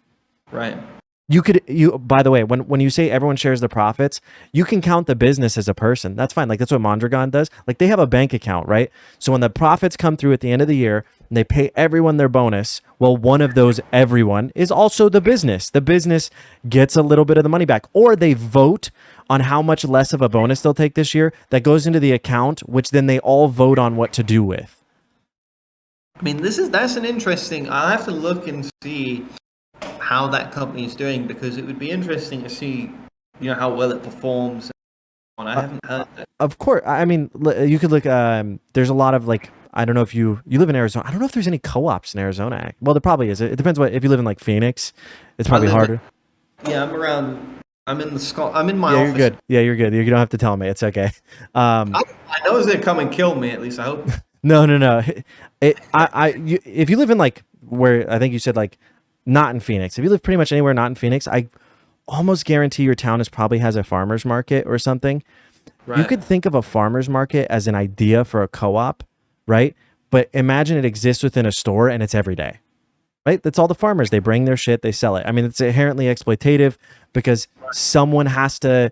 Right. By the way, when you say everyone shares the profits, you can count the business as a person. That's fine. Like that's what Mondragon does. Like they have a bank account, right? So when the profits come through at the end of the year and they pay everyone their bonus, well, one of those everyone is also the business. The business gets a little bit of the money back, or they vote on how much less of a bonus they'll take this year. That goes into the account, which then they all vote on what to do with. I mean, that's an interesting... I'll have to look and see how that company is doing, because it would be interesting to see, how well it performs. I haven't heard that. Of course. I mean, you could look... there's a lot of, like... I don't know if you live in Arizona. I don't know if there's any co-ops in Arizona. Well, there probably is. It depends if you live in, like, Phoenix. It's probably harder. I'm around... I'm in my office. You're good. Yeah, you're good. You don't have to tell me. It's okay. I know it's gonna come and kill me. At least I hope. No. If you live in like where I think you said like not in Phoenix. If you live pretty much anywhere not in Phoenix, I almost guarantee your town probably has a farmer's market or something. Right. You could think of a farmer's market as an idea for a co-op, right? But imagine it exists within a store and it's every day. Right? That's all the farmers. They bring their shit, they sell it. I mean, it's inherently exploitative because someone has to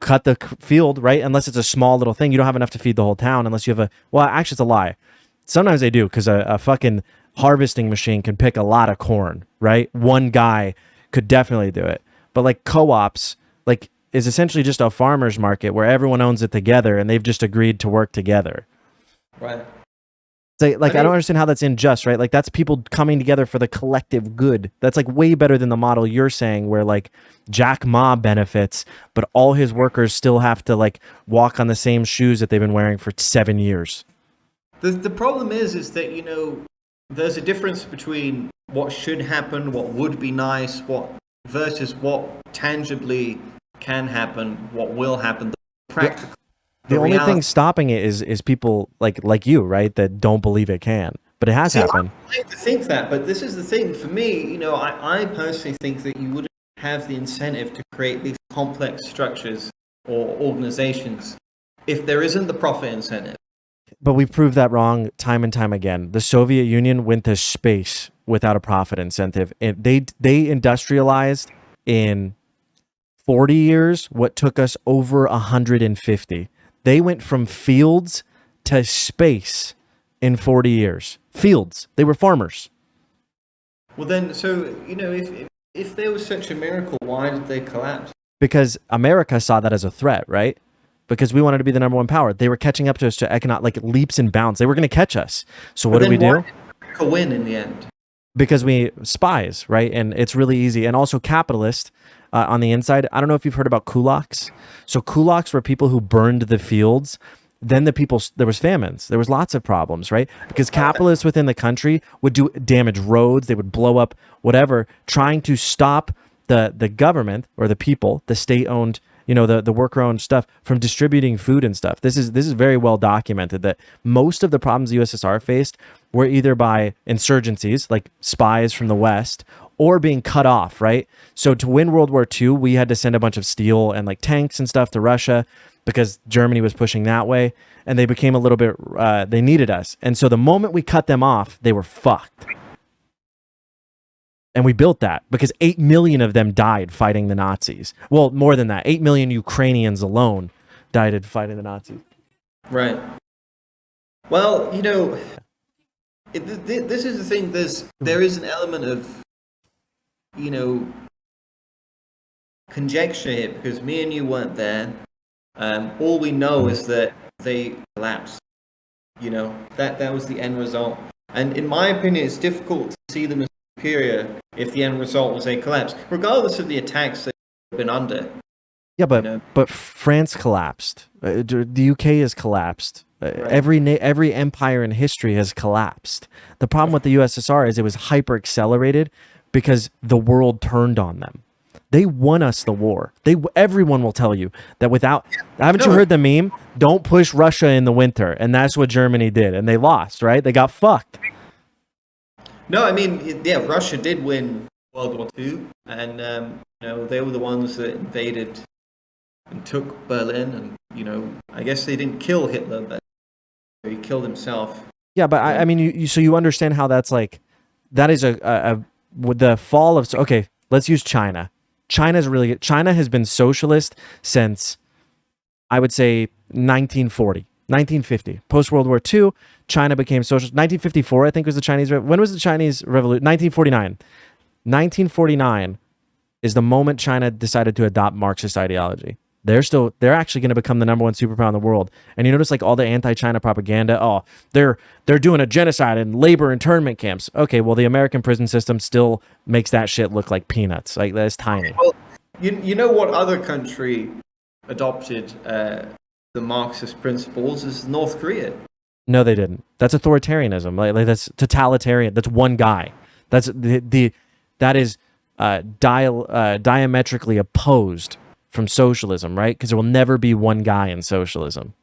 cut the field, right? Unless it's a small little thing. You don't have enough to feed the whole town unless you have actually, it's a lie. Sometimes they do because a fucking harvesting machine can pick a lot of corn, right? One guy could definitely do it. But like co-ops, like is essentially just a farmer's market where everyone owns it together and they've just agreed to work together. Right. So, like, I don't understand how that's unjust, right? Like, that's people coming together for the collective good. That's like way better than the model you're saying, where like Jack Ma benefits, but all his workers still have to like walk on the same shoes that they've been wearing for 7 years. The problem is that, you know, there's a difference between what should happen, what would be nice, versus what tangibly can happen, what will happen, the practical. The only thing stopping it is people like you, right, that don't believe it can. But it has happened. I like to think that, but this is the thing. For me, you know, I personally think that you wouldn't have the incentive to create these complex structures or organizations if there isn't the profit incentive. But we proved that wrong time and time again. The Soviet Union went to space without a profit incentive. And they industrialized in 40 years what took us over 150. They went from fields to space in 40 years. Fields. They were farmers. Well then, so, you know, if there was such a miracle, why did they collapse? Because America saw that as a threat, right? Because we wanted to be the number one power. They were catching up to us to economic, like leaps and bounds. They were going to catch us. So what did we do? Why did America win in the end? Because we spies, right? And it's really easy. And also capitalist on the inside. I don't know if you've heard about kulaks. So kulaks were people who burned the fields. Then there was famines. There was lots of problems, right? Because capitalists within the country would do damage roads. They would blow up whatever, trying to stop the government or the people, the state-owned, you know, the worker-owned stuff from distributing food and stuff. This is very well documented that most of the problems the USSR faced were either by insurgencies, like spies from the West, or being cut off, right? So to win World War II, we had to send a bunch of steel and like tanks and stuff to Russia because Germany was pushing that way, and they became a little bit, they needed us. And so the moment we cut them off, they were fucked. And we built that because 8 million of them died fighting the Nazis. Well, more than that, 8 million Ukrainians alone died in fighting the Nazis. Right. Well, you know, this is the thing. There is an element of, you know, conjecture here because me and you weren't there. All we know is that they collapsed. You know, that was the end result. And in my opinion, it's difficult to see them as superior if the end result was a collapse, regardless of the attacks they've been under. Yeah, but you know? But France collapsed. The UK has collapsed. Right. Every empire in history has collapsed. The problem with the USSR is it was hyper accelerated because the world turned on them. They won us the war. Everyone will tell you that without. Haven't you heard the meme? Don't push Russia in the winter, and that's what Germany did, and they lost. Right? They got fucked. No, I mean, yeah, Russia did win World War II, and you know, they were the ones that invaded and took Berlin, and you know, I guess they didn't kill Hitler, but he killed himself. Yeah, but I mean, you understand how that's like, that is with the fall of. Okay, let's use China. China has been socialist since, I would say, 1940. 1950, post-World War II, China became socialist. 1954, I think, was the Chinese. When was the Chinese Revolution? 1949. 1949 is the moment China decided to adopt Marxist ideology. They're actually going to become the number one superpower in the world. And you notice like all the anti-China propaganda. Oh, they're doing a genocide in labor internment camps. Okay, well the American prison system still makes that shit look like peanuts. Like that's tiny. Well, you know what other country adopted the Marxist principles is North Korea. No, they didn't. That's authoritarianism. Like that's totalitarian. That's one guy. That is diametrically opposed from socialism, right? Because there will never be one guy in socialism.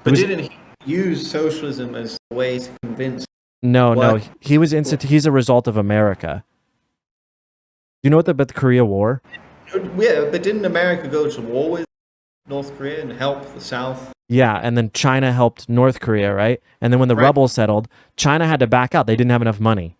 But didn't he use socialism as a way to convince? No. He's a result of America. You know about the Korea War? Yeah, but didn't America go to war with North Korea and help the South? Yeah, and then China helped North Korea, right? And then when the rebels settled, China had to back out. They didn't have enough money.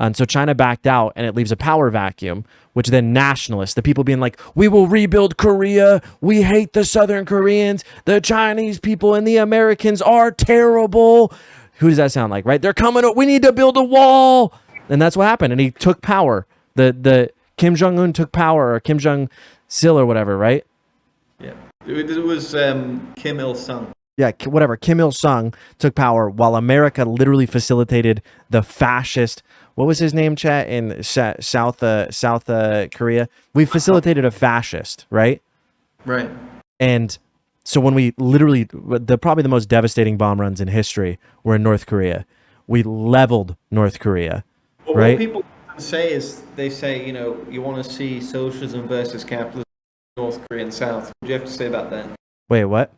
And so China backed out, and it leaves a power vacuum, which then nationalists, the people being like, we will rebuild Korea. We hate the Southern Koreans. The Chinese people and the Americans are terrible. Who does that sound like, right? They're coming up. We need to build a wall. And that's what happened. And he took power. The Kim Jong-un took power, or Kim Jong-sil or whatever, right? Yeah, it was Kim Il Sung. Yeah, whatever. Kim Il Sung took power while America literally facilitated the fascist. What was his name, chat, in South Korea? We facilitated a fascist, right? Right. And so when we literally, probably the most devastating bomb runs in history were in North Korea. We leveled North Korea, Well, right? what people say is they say, you want to see socialism versus capitalism, North Korea and South. What do you have to say about that? Wait, what?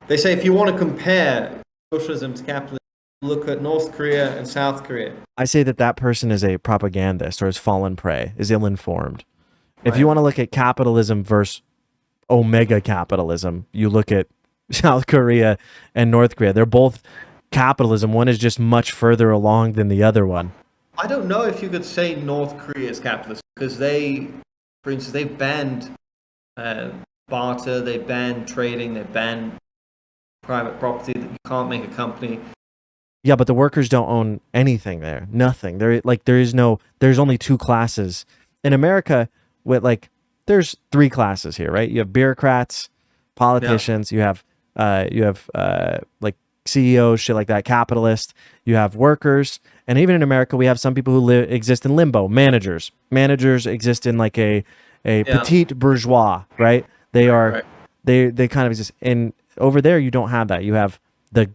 They say if you want to compare socialism to capitalism, look at North Korea and South Korea. I say that person is a propagandist or has fallen prey, is ill-informed. If Right. you want to look at capitalism versus omega capitalism, you look at South Korea and North Korea. They're both capitalism. One is just much further along than the other one. I don't know if you could say North Korea is capitalist because for instance, they banned barter, they banned trading, they banned private property. That you can't make a company. Yeah, but the workers don't own anything there. Nothing. There's only two classes. In America, there's three classes here, right? You have bureaucrats, politicians, you have like CEOs, shit like that, capitalists, you have workers, and even in America we have some people who exist in limbo, managers. Managers exist in like a petite bourgeois, right? They are Right. they kind of exist. And over there you don't have that. You have the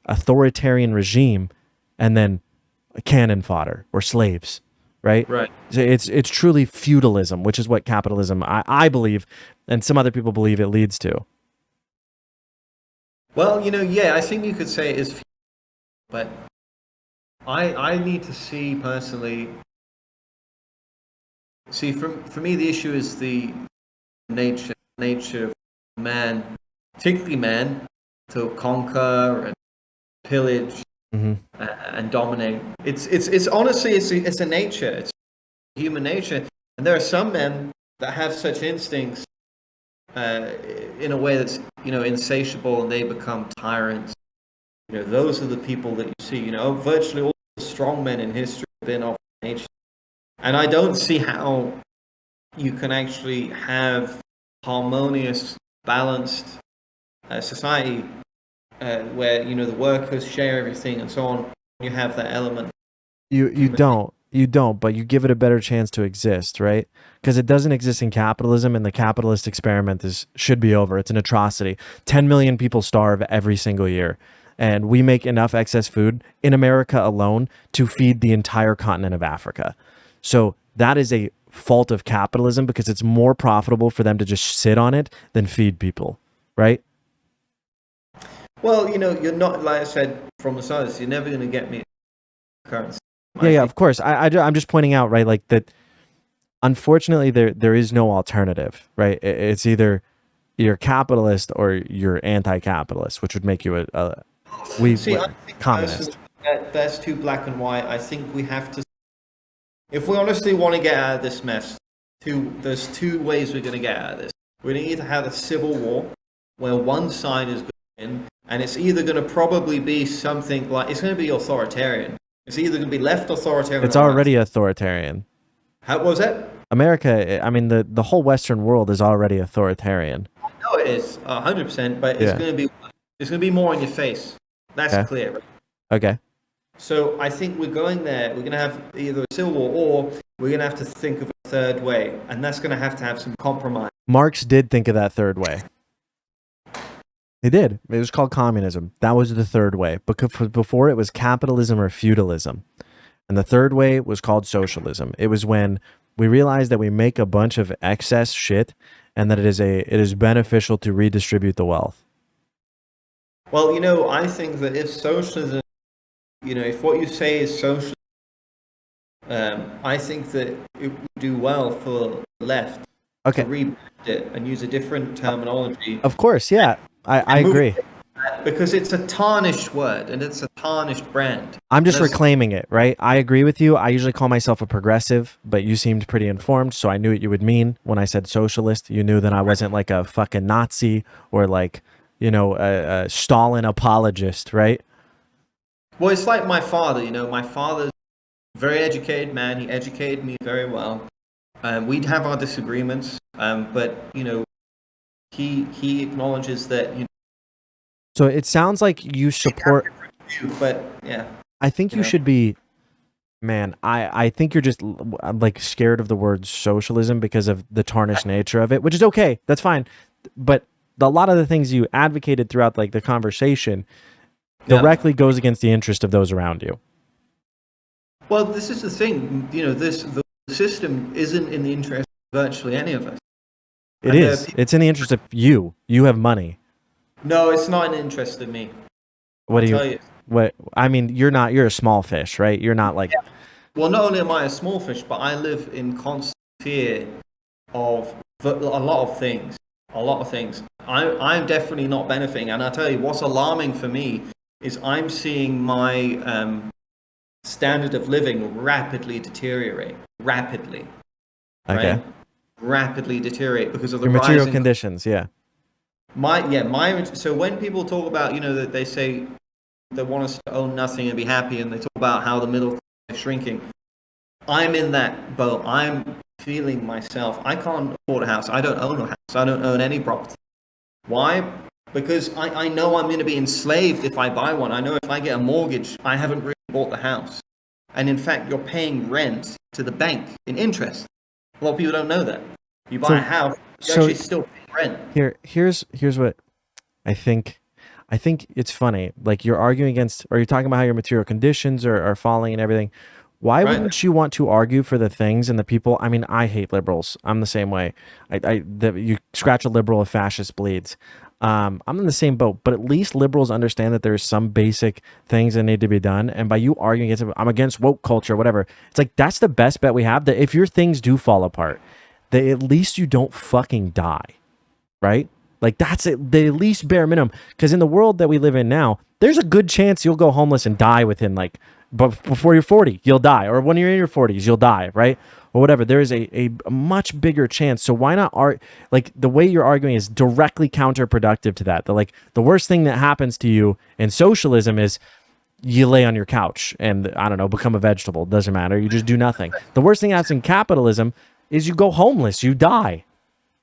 authoritarian regime and then cannon fodder or slaves, right? Right. So it's truly feudalism, which is what capitalism I believe and some other people believe it leads to. Well, yeah, I think you could say it is, but I need to see personally. See, for me, the issue is the nature of man, particularly man, to conquer and pillage and dominate. It's honestly it's a nature. It's human nature, and there are some men that have such instincts in a way that's insatiable, and they become tyrants. Those are the people that you see. Virtually all the strong men in history have been of nature, and I don't see how you can actually have harmonious, balanced society where the workers share everything and so on. You have that element. You don't, but you give it a better chance to exist, right? Because it doesn't exist in capitalism, and the capitalist experiment should be over. It's an atrocity. 10 million people starve every single year, and we make enough excess food in America alone to feed the entire continent of Africa. So that is a fault of capitalism because it's more profitable for them to just sit on it than feed people, right? Well, you're not, like I said from the start, you're never going to get me currency. Yeah, of course. I'm just pointing out, right, like that. Unfortunately, there is no alternative, right? It's either you're capitalist or you're anti-capitalist, which would make you I think communist. That's too black and white. I think we have to, if we honestly want to get out of this mess, there's two ways we're going to get out of this. We're going to either have a civil war where one side is going in, and it's either going to probably be something like, it's going to be authoritarian. It's either going to be left authoritarian. It's already authoritarian. How was that? America, I mean, the whole Western world is already authoritarian. No, it is 100%, but it's going to be more in your face. That's clear. Right? Okay. So I think we're going there. We're going to have either a civil war, or we're going to have to think of a third way, and that's going to have some compromise. Marx did think of that third way. He did. It was called communism. That was the third way. Because before it was capitalism or feudalism. And the third way was called socialism. It was when we realized that we make a bunch of excess shit and that it is beneficial to redistribute the wealth. Well, I think that if socialism, if what you say is socialism, I think that it would do well for the left to rebrand it and use a different terminology. Of course, yeah. I agree. Because it's a tarnished word and it's a tarnished brand. I'm just reclaiming it, right? I agree with you. I usually call myself a progressive, but you seemed pretty informed, so I knew what you would mean when I said socialist. You knew that I wasn't like a fucking Nazi or like, a Stalin apologist, right? Well, it's like my father. My father's a very educated man. He educated me very well. We'd have our disagreements, but, he acknowledges that, So it sounds like you support. but yeah, I think you should be. Man, I think you're just like scared of the word socialism because of the tarnished nature of it, which is okay. That's fine. But a lot of the things you advocated throughout like the conversation directly goes against the interest of those around you. Well, this is the thing. The system isn't in the interest of virtually any of us. It is. It's in the interest of you. You have money. No, it's not in the interest of me. What do you? What I mean, you're not. You're a small fish, right? You're not like. Yeah. Well, not only am I a small fish, but I live in constant fear of a lot of things. A lot of things. I'm definitely not benefiting, and I tell you, what's alarming for me is I'm seeing my standard of living rapidly deteriorate. Rapidly. Okay. Right? Rapidly deteriorate because of the your material rising conditions. Yeah. So when people talk about, that they say they want us to own nothing and be happy, and they talk about how the middle class is shrinking, I'm in that boat. I'm feeling myself. I can't afford a house. I don't own a house. I don't own any property. Why? Because I know I'm going to be enslaved if I buy one. I know if I get a mortgage, I haven't really bought the house. And in fact, you're paying rent to the bank in interest. A lot of people don't know that. You buy a house, you're actually still paying rent. Here's what I think. I think it's funny. Like you're arguing against, or you're talking about how your material conditions are falling and everything. Why wouldn't you want to argue for the things and the people? I mean, I hate liberals. I'm the same way. You scratch a liberal, a fascist bleeds. I'm in the same boat, but at least liberals understand that there's some basic things that need to be done. And by you arguing against it, I'm against woke culture, whatever. It's like, that's the best bet we have, that if your things do fall apart, that at least you don't fucking die, right? Like that's it, the at least bare minimum. Because in the world that we live in now, there's a good chance you'll go homeless and die within but before you're 40, you'll die. Or when you're in your 40s, you'll die, right? Or whatever. There is a much bigger chance. So why not the way you're arguing is directly counterproductive to that. The worst thing that happens to you in socialism is you lay on your couch and, I don't know, become a vegetable. Doesn't matter. You just do nothing. The worst thing that happens in capitalism is you go homeless. You die.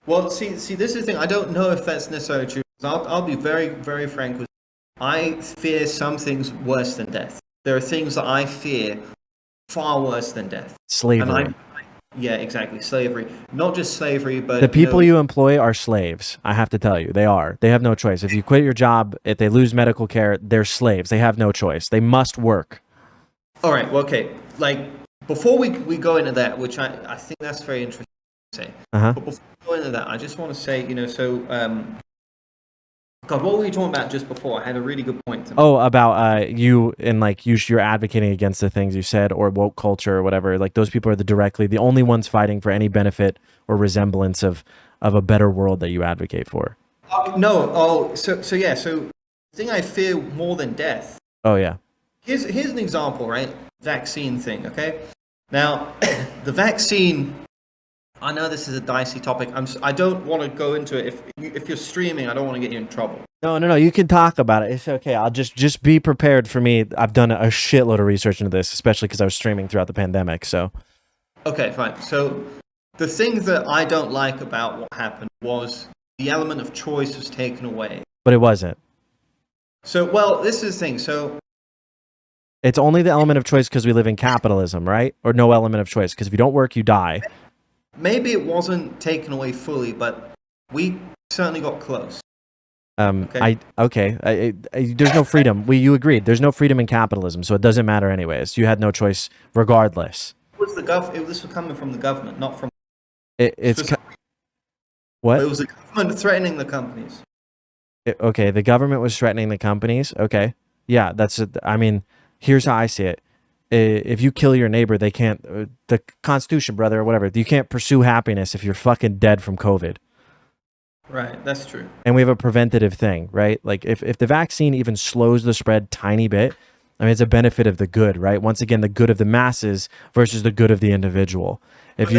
Well, see, this is the thing. I don't know if that's necessarily true. I'll be very, very frank with you. I fear some things worse than death. There are things that I fear far worse than death. Slavery. Yeah, exactly. Slavery. Not just slavery, but... The people you employ are slaves. I have to tell you. They are. They have no choice. If you quit your job, if they lose medical care, they're slaves. They have no choice. They must work. All right. Well, okay. Before we go into that, which I think that's very interesting to say. Uh-huh. But before we go into that, I just want to say, God, what were you talking about just before? I had a really good point. About you and you're advocating against the things you said, or woke culture or whatever. Like those people are the only ones fighting for any benefit or resemblance of a better world that you advocate for. No. Oh, so yeah. So the thing I fear more than death. Oh yeah. Here's an example, right? Vaccine thing. Okay. Now, the vaccine. I know this is a dicey topic. I don't want to go into it. If you're streaming, I don't want to get you in trouble. No. You can talk about it. It's okay. I'll just be prepared for me. I've done a shitload of research into this, especially because I was streaming throughout the pandemic. So. Okay, fine. So the thing that I don't like about what happened was the element of choice was taken away. But it wasn't. So, well, this is the thing. So. It's only the element of choice because we live in capitalism, right? Or no element of choice, because if you don't work, you die. Maybe it wasn't taken away fully, but we certainly got close. Okay. There's no freedom. You agreed. There's no freedom in capitalism, so it doesn't matter anyways. You had no choice regardless. This was coming from the government, not from... What? It was the government threatening the companies. Okay, the government was threatening the companies. Okay. Yeah, here's how I see it. If you kill your neighbor, they can't, the Constitution, brother, or whatever, you can't pursue happiness if you're fucking dead from COVID. Right, that's true. And we have a preventative thing, right? Like if the vaccine even slows the spread tiny bit, it's a benefit of the good, right? Once again, the good of the masses versus the good of the individual. But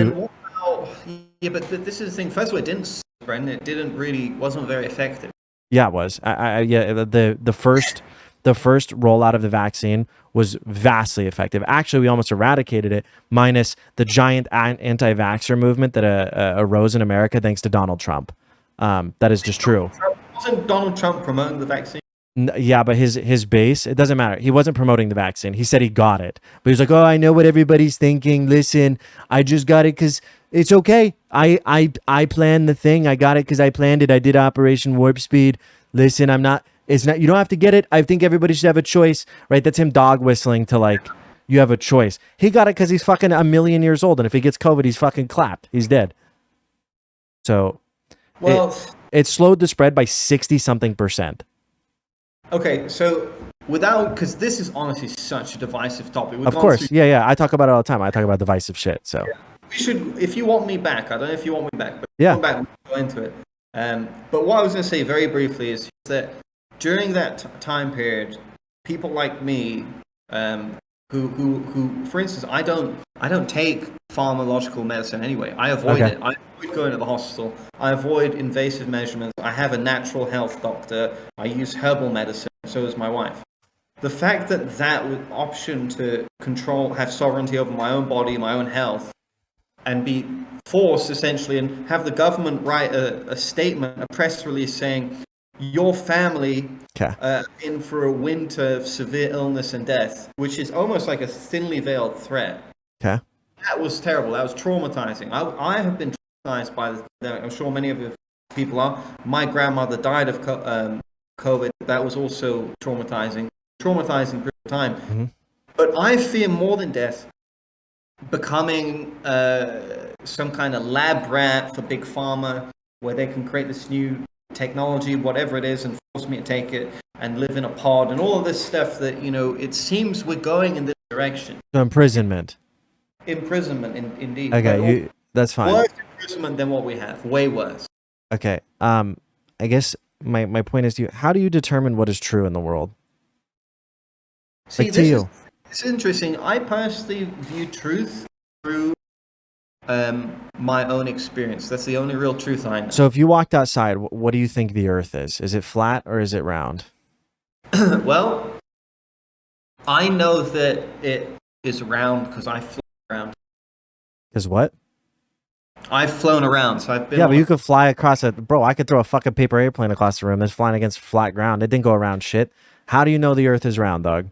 this is the thing. First of all, it didn't spread, and wasn't very effective. Yeah, it was. The first rollout of the vaccine was vastly effective. Actually, we almost eradicated it, minus the giant anti-vaxxer movement that arose in America thanks to Donald Trump. That is just true. Wasn't Donald Trump promoting the vaccine? Yeah, but his base, it doesn't matter. He wasn't promoting the vaccine. He said he got it. But he was like, oh, I know what everybody's thinking. Listen, I just got it because it's okay. I planned the thing. I got it because I planned it. I did Operation Warp Speed. Listen, it's not, you don't have to get it. I think everybody should have a choice, right? That's him dog whistling to like, you have a choice. He got it because he's fucking a million years old. And if he gets COVID, he's fucking clapped. He's dead. So Well, it slowed the spread by 60 something %. okay, so because this is honestly such a divisive topic. Of course. Yeah. I talk about it all the time. I talk about divisive shit. So we should, if you want me back, I don't know if you want me back, but yeah, back, we'll go into it. But what I was going to say very briefly is that during that time period, people like me, who, for instance, I don't take pharmacological medicine anyway. I avoid it. I avoid going to the hospital. I avoid invasive measurements. I have a natural health doctor. I use herbal medicine. So does my wife. The fact that option to have sovereignty over my own body, my own health, and be forced essentially, and have the government write a statement, a press release saying your family in for a winter of severe illness and death, which is almost like a thinly veiled threat. Okay. That was terrible. That was traumatizing. I have been traumatized by this. I'm sure many of the people are. My grandmother died of COVID. That was also traumatizing period of time. Mm-hmm. But I fear more than death becoming some kind of lab rat for big pharma, where they can create this new technology, whatever it is, and force me to take it and live in a pod and all of this stuff that, it seems we're going in this direction. So imprisonment, indeed. Okay, that's fine. Worse imprisonment than what we have, way worse. Okay. I guess my point is, how do you determine what is true in the world? See, like to you. It's interesting. I personally view truth through my own experience. That's the only real truth I know. So if you walked outside, what do you think the earth is? Is it flat or is it round? Well, I know that it is round because I flew around. Because what? I've flown around, so I've been. Yeah, but you could fly across it. Bro, I could throw a fucking paper airplane across the room that's flying against flat ground. It didn't go around shit. How do you know the earth is round, dog?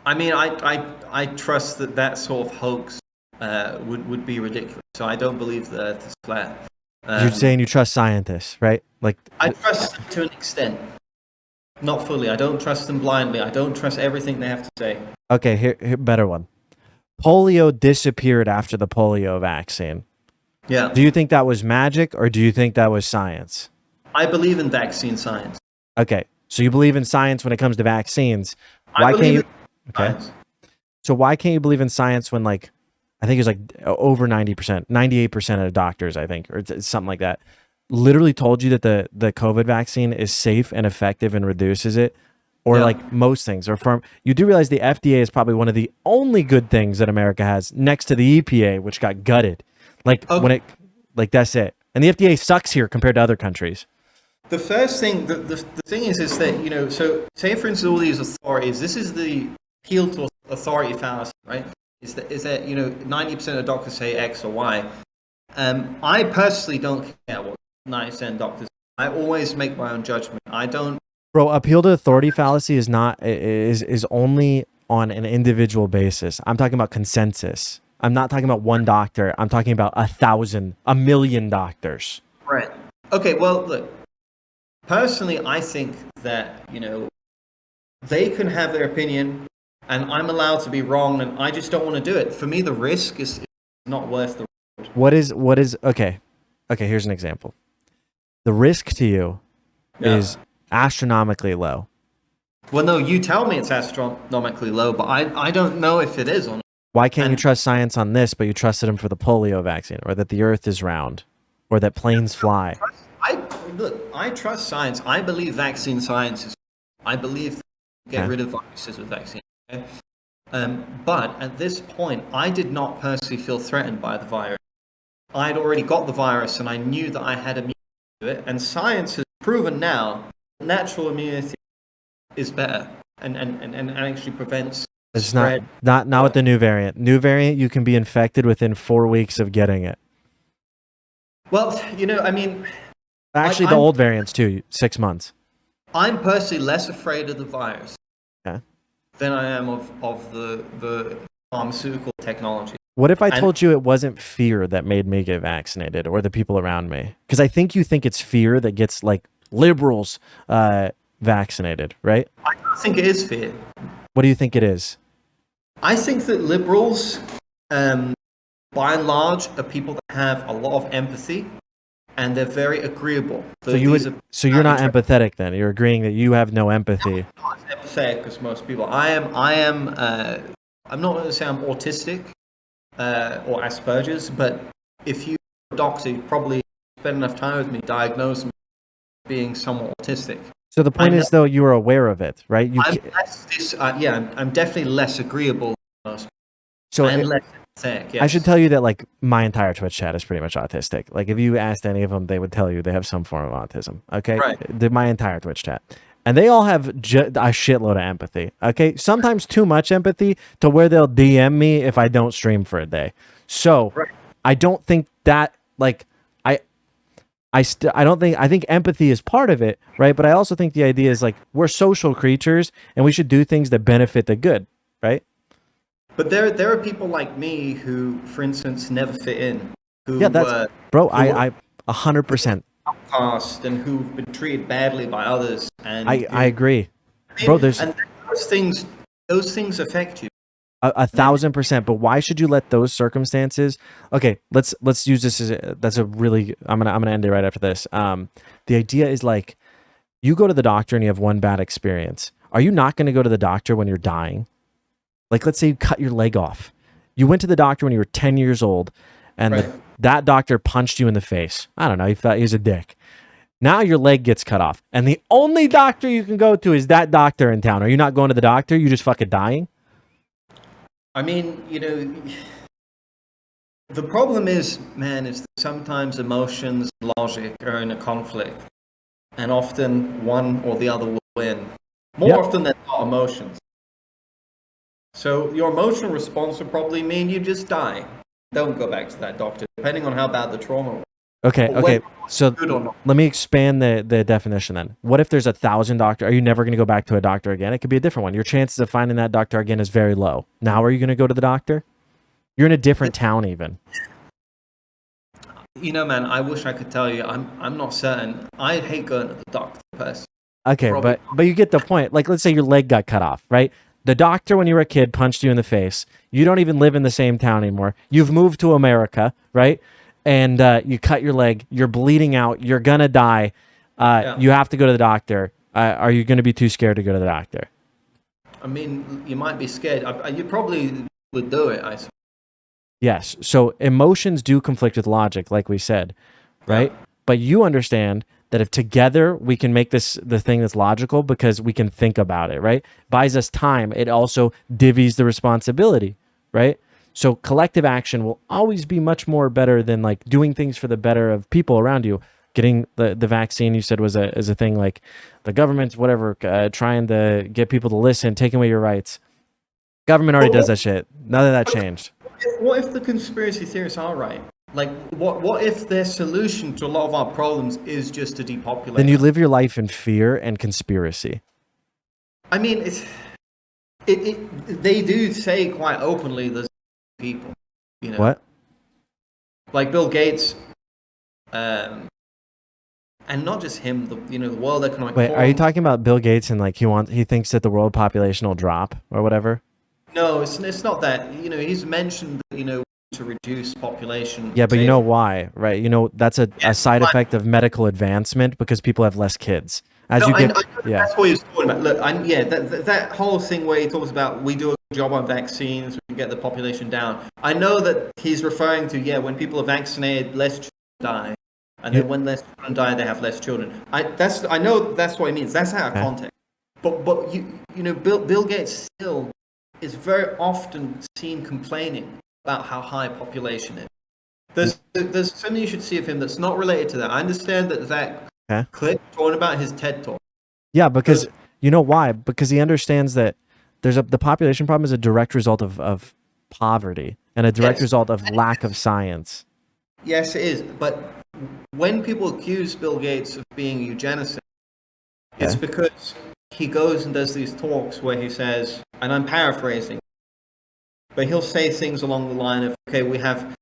I mean, I trust that sort of hoax would be ridiculous. So I don't believe the earth is flat. You're saying you trust scientists, right? Like I trust them to an extent. Not fully. I don't trust them blindly. I don't trust everything they have to say. Okay, here better one. Polio disappeared after the polio vaccine. Yeah. Do you think that was magic or do you think that was science? I believe in vaccine science. Okay, so you believe in science when it comes to vaccines. Why can't you? Okay. So why can't you believe in science when, like, I think it's like over 90%, 98% of doctors, I think, or it's something like that, literally told you that the COVID vaccine is safe and effective and reduces it, or like most things, or you do realize the FDA is probably one of the only good things that America has next to the EPA, which got gutted. Like that's it. And the FDA sucks here compared to other countries. The first thing, the thing is that, so say for instance, all these authorities, this is the appeal to authority fallacy, right? Is that 90% of doctors say X or Y. I personally don't care what 90% of doctors. I always make my own judgment. I don't. Bro, appeal to authority fallacy is only on an individual basis. I'm talking about consensus. I'm not talking about one doctor. I'm talking about 1,000, 1,000,000 doctors. Right. Okay. Well, look. Personally, I think that they can have their opinion, and I'm allowed to be wrong, and I just don't want to do it. For me, the risk is not worth the risk. What is okay? Okay, here's an example. The risk to you is astronomically low. Well, no, you tell me it's astronomically low, but I don't know if it is or not. Why can't you trust science on this, but you trusted them for the polio vaccine, or that the earth is round, or that planes fly? I trust science. I believe vaccine science I believe get rid of viruses with vaccines. Okay? But at this point, I did not personally feel threatened by the virus. I'd already got the virus, and I knew that I had immunity to it. And science has proven now that natural immunity is better and actually prevents spread. Not with the new variant. New variant, you can be infected within 4 weeks of getting it. Well, I mean, Actually, the old variants too, 6 months. I'm personally less afraid of the virus Okay. than I am of the pharmaceutical technology. What if I told you it wasn't fear that made me get vaccinated or the people around me? Because I think you think it's fear that gets like liberals vaccinated, right? I don't think it is fear. What do you think it is? I think that liberals, by and large, are people that have a lot of empathy, and they're very agreeable. So you're not empathetic then. You're agreeing that you have no empathy. I'm not as empathetic as most people. I'm not going to say I'm autistic or Asperger's, but if you're a doctor, you probably spend enough time with me, diagnose me as being somewhat autistic. So the point is, though, you are aware of it, right? I'm definitely less agreeable than most. So less empathetic. Yes. I should tell you that like my entire Twitch chat is pretty much autistic. Like if you asked any of them, they would tell you they have some form of autism. Okay, right. My entire Twitch chat, and they all have a shitload of empathy. Okay, sometimes too much empathy to where they'll DM me if I don't stream for a day. So I don't think that like I think empathy is part of it, right? But I also think the idea is like we're social creatures and we should do things that benefit the good, right? But there are people like me who, for instance, never fit in. I 100%. Outcast and who've been treated badly by others. And I agree, bro. And those things affect you. 1,000%. But why should you let those circumstances? Okay, let's use this as I'm gonna end it right after this. The idea is like you go to the doctor and you have one bad experience. Are you not going to go to the doctor when you're dying? Like, let's say you cut your leg off. You went to the doctor when you were 10 years old, and that doctor punched you in the face. I don't know. He thought he was a dick. Now your leg gets cut off, and the only doctor you can go to is that doctor in town. Are you not going to the doctor? You just fucking dying? I mean, the problem is, man, is that sometimes emotions and logic are in a conflict, and often one or the other will win. More often than not, emotions. So your emotional response would probably mean you just die. Don't go back to that doctor, depending on how bad the trauma was. Okay. So let me expand the definition then. What if there's 1,000 doctors? Are you never going to go back to a doctor again? It could be a different one. Your chances of finding that doctor again is very low. Now are you going to go to the doctor? You're in a different town even. Man, I wish I could tell you. I'm not certain. I hate going to the doctor personally. Okay, but you get the point. Like, let's say your leg got cut off, right? The doctor, when you were a kid, punched you in the face. You don't even live in the same town anymore. You've moved to America, right? And you cut your leg. You're bleeding out. You're going to die. You have to go to the doctor. Are you going to be too scared to go to the doctor? I mean, you might be scared. You probably would do it, I suppose. Yes. So emotions do conflict with logic, like we said, right? Yeah. But you understand that if together we can make this the thing that's logical because we can think about it, right? Buys us time. It also divvies the responsibility, right? So collective action will always be much more better than like doing things for the better of people around you. Getting the vaccine, you said, is a thing like the government's whatever, trying to get people to listen, taking away your rights. Government already does that shit. None of that changed. What if the conspiracy theorists are right? Like, what if their solution to a lot of our problems is just to depopulate? Then you live your life in fear and conspiracy. I mean, they do say quite openly there's people, What? Like Bill Gates, and not just him. The World Economic Forum. Wait, are you talking about Bill Gates and like he thinks that the world population will drop or whatever? No, it's not that. He's mentioned that, to reduce population. Yeah, but you know why, right? That's a side effect of medical advancement because people have less kids. That's what he's talking about. Look, that whole thing where he talks about we do a good job on vaccines, we can get the population down. I know that he's referring to, when people are vaccinated, less children die. And then when less children die, they have less children. I know that's what he means. That's our context. But Bill Gates still is very often seen complaining about how high population is. There's something you should see of him that's not related to that. I understand that clip talking about his TED talk. Yeah, because you know why? Because he understands that the population problem is a direct result of poverty and a direct result of lack of science. Yes, it is. But when people accuse Bill Gates of being a eugenicist, it's because he goes and does these talks where he says, and I'm paraphrasing, but he'll say things along the line of, okay, we have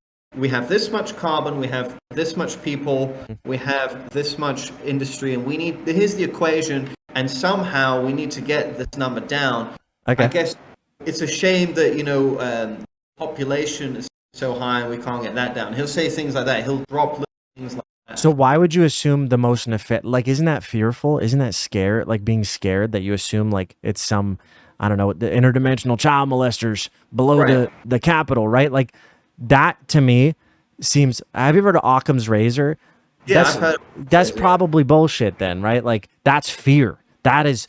this much carbon, we have this much people, we have this much industry, and here's the equation, and somehow we need to get this number down. Okay. I guess it's a shame that, population is so high and we can't get that down. He'll say things like that. He'll drop little things like that. So why would you assume the most like, isn't that fearful? Isn't that scary? Like being scared that you assume like it's some, I don't know, the interdimensional child molesters below the Capitol, right? Like that to me seems, have you ever heard of Occam's razor? Yeah, I've heard. That's probably bullshit then, right? Like that's fear. That is,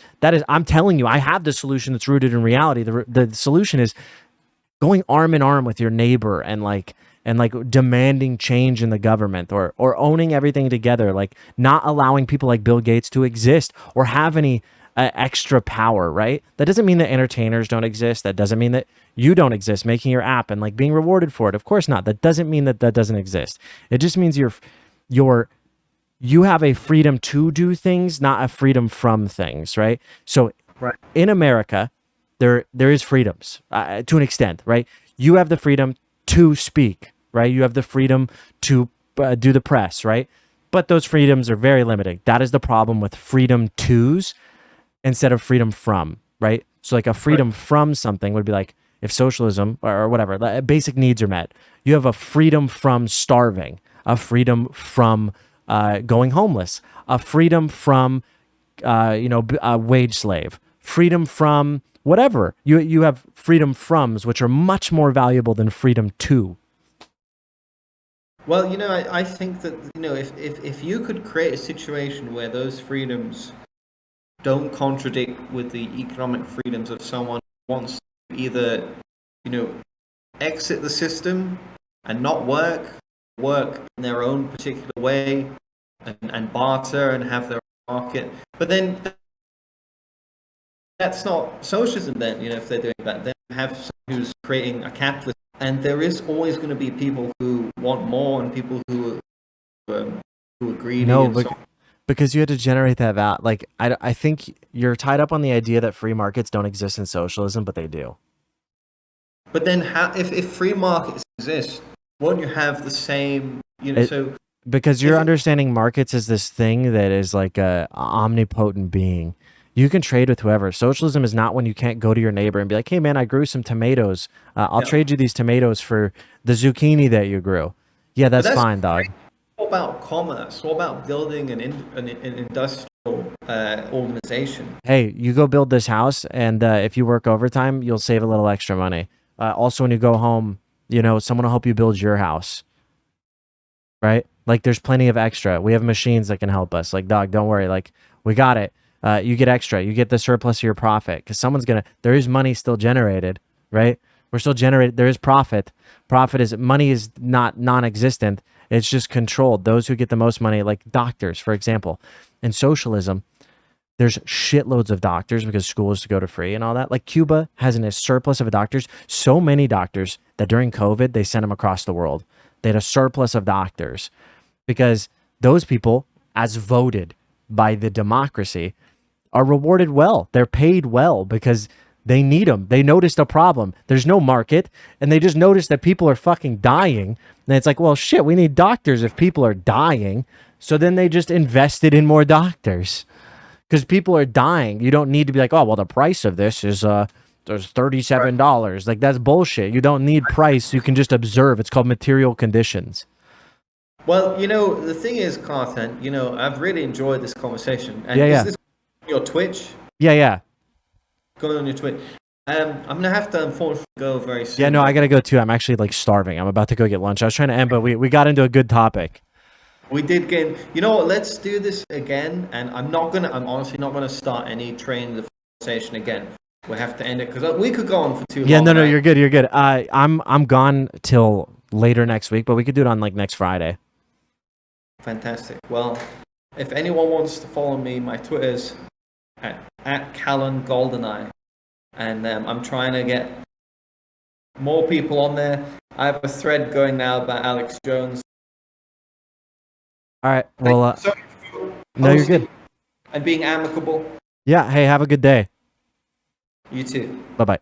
I'm telling you, I have the solution that's rooted in reality. The solution is going arm in arm with your neighbor and like demanding change in the government or owning everything together, like not allowing people like Bill Gates to exist or have any extra power, right? That doesn't mean that entertainers don't exist. That doesn't mean that you don't exist making your app and like being rewarded for it. Of course not. That doesn't mean that doesn't exist. It just means you have a freedom to do things, not a freedom from things, right? So in America, there is freedoms to an extent, right? You have the freedom to speak, right? You have the freedom to do the press, right? But those freedoms are very limited. That is the problem with freedom tos instead of freedom from, right? So like a freedom from something would be like if socialism or whatever, basic needs are met. You have a freedom from starving, a freedom from going homeless, a freedom from, a wage slave, freedom from whatever. You have freedom froms, which are much more valuable than freedom to. Well, I think that, if you could create a situation where those freedoms don't contradict with the economic freedoms of someone who wants to either, exit the system and not work in their own particular way and barter and have their own market. But then that's not socialism then, if they're doing that. Then you have someone who's creating a capitalist, and there is always going to be people who want more and people who are greedy. No, and but, so on. because you had to generate that value. Like, I think you're tied up on the idea that free markets don't exist in socialism, but they do. But then if free markets exist, won't you have the same, because you're understanding markets as this thing that is like a omnipotent being. You can trade with whoever. Socialism is not when you can't go to your neighbor and be like, hey man, I grew some tomatoes. I'll trade you these tomatoes for the zucchini that you grew. Yeah, that's fine, dog. What about commerce? What about building an industrial organization? Hey, you go build this house, and if you work overtime, you'll save a little extra money. Also, when you go home, someone will help you build your house. Right? Like, there's plenty of extra. We have machines that can help us. Like, dog, don't worry. Like, we got it. You get extra. You get the surplus of your profit because there is money still generated, right? We're still generating. There is profit. Money is not non-existent. It's just controlled. Those who get the most money, like doctors, for example. In socialism, there's shitloads of doctors because school is to go to free and all that. Like Cuba has a surplus of doctors. So many doctors that during COVID, they sent them across the world. They had a surplus of doctors because those people, as voted by the democracy, are rewarded well. They're paid well because they need them. They noticed a problem. There's no market, and they just noticed that people are fucking dying. And it's like, well, shit, we need doctors if people are dying. So then they just invested in more doctors because people are dying. You don't need to be like, oh, well, the price of this is there's $37. Like, that's bullshit. You don't need price. You can just observe. It's called material conditions. Well, the thing is, Carthen, I've really enjoyed this conversation. And is this on your Twitch? Yeah. Go on your Twitch. I'm going to have to, unfortunately, go very soon. Yeah, no, I got to go too. I'm actually, like, starving. I'm about to go get lunch. I was trying to end, but we got into a good topic. We did get... You know what? Let's do this again. And I'm honestly not going to start any train of conversation again. We have to end it because we could go on for too long. Yeah, no, you're good. I'm gone till later next week, but we could do it on, like, next Friday. Fantastic. Well, if anyone wants to follow me, my Twitter's at Callan Goldeneye, and I'm trying to get more people on there. I have a thread going now about Alex Jones. All right. Well, Thank you so much for no, you're good. hosting and being amicable. Yeah. Hey, have a good day. You too. Bye-bye.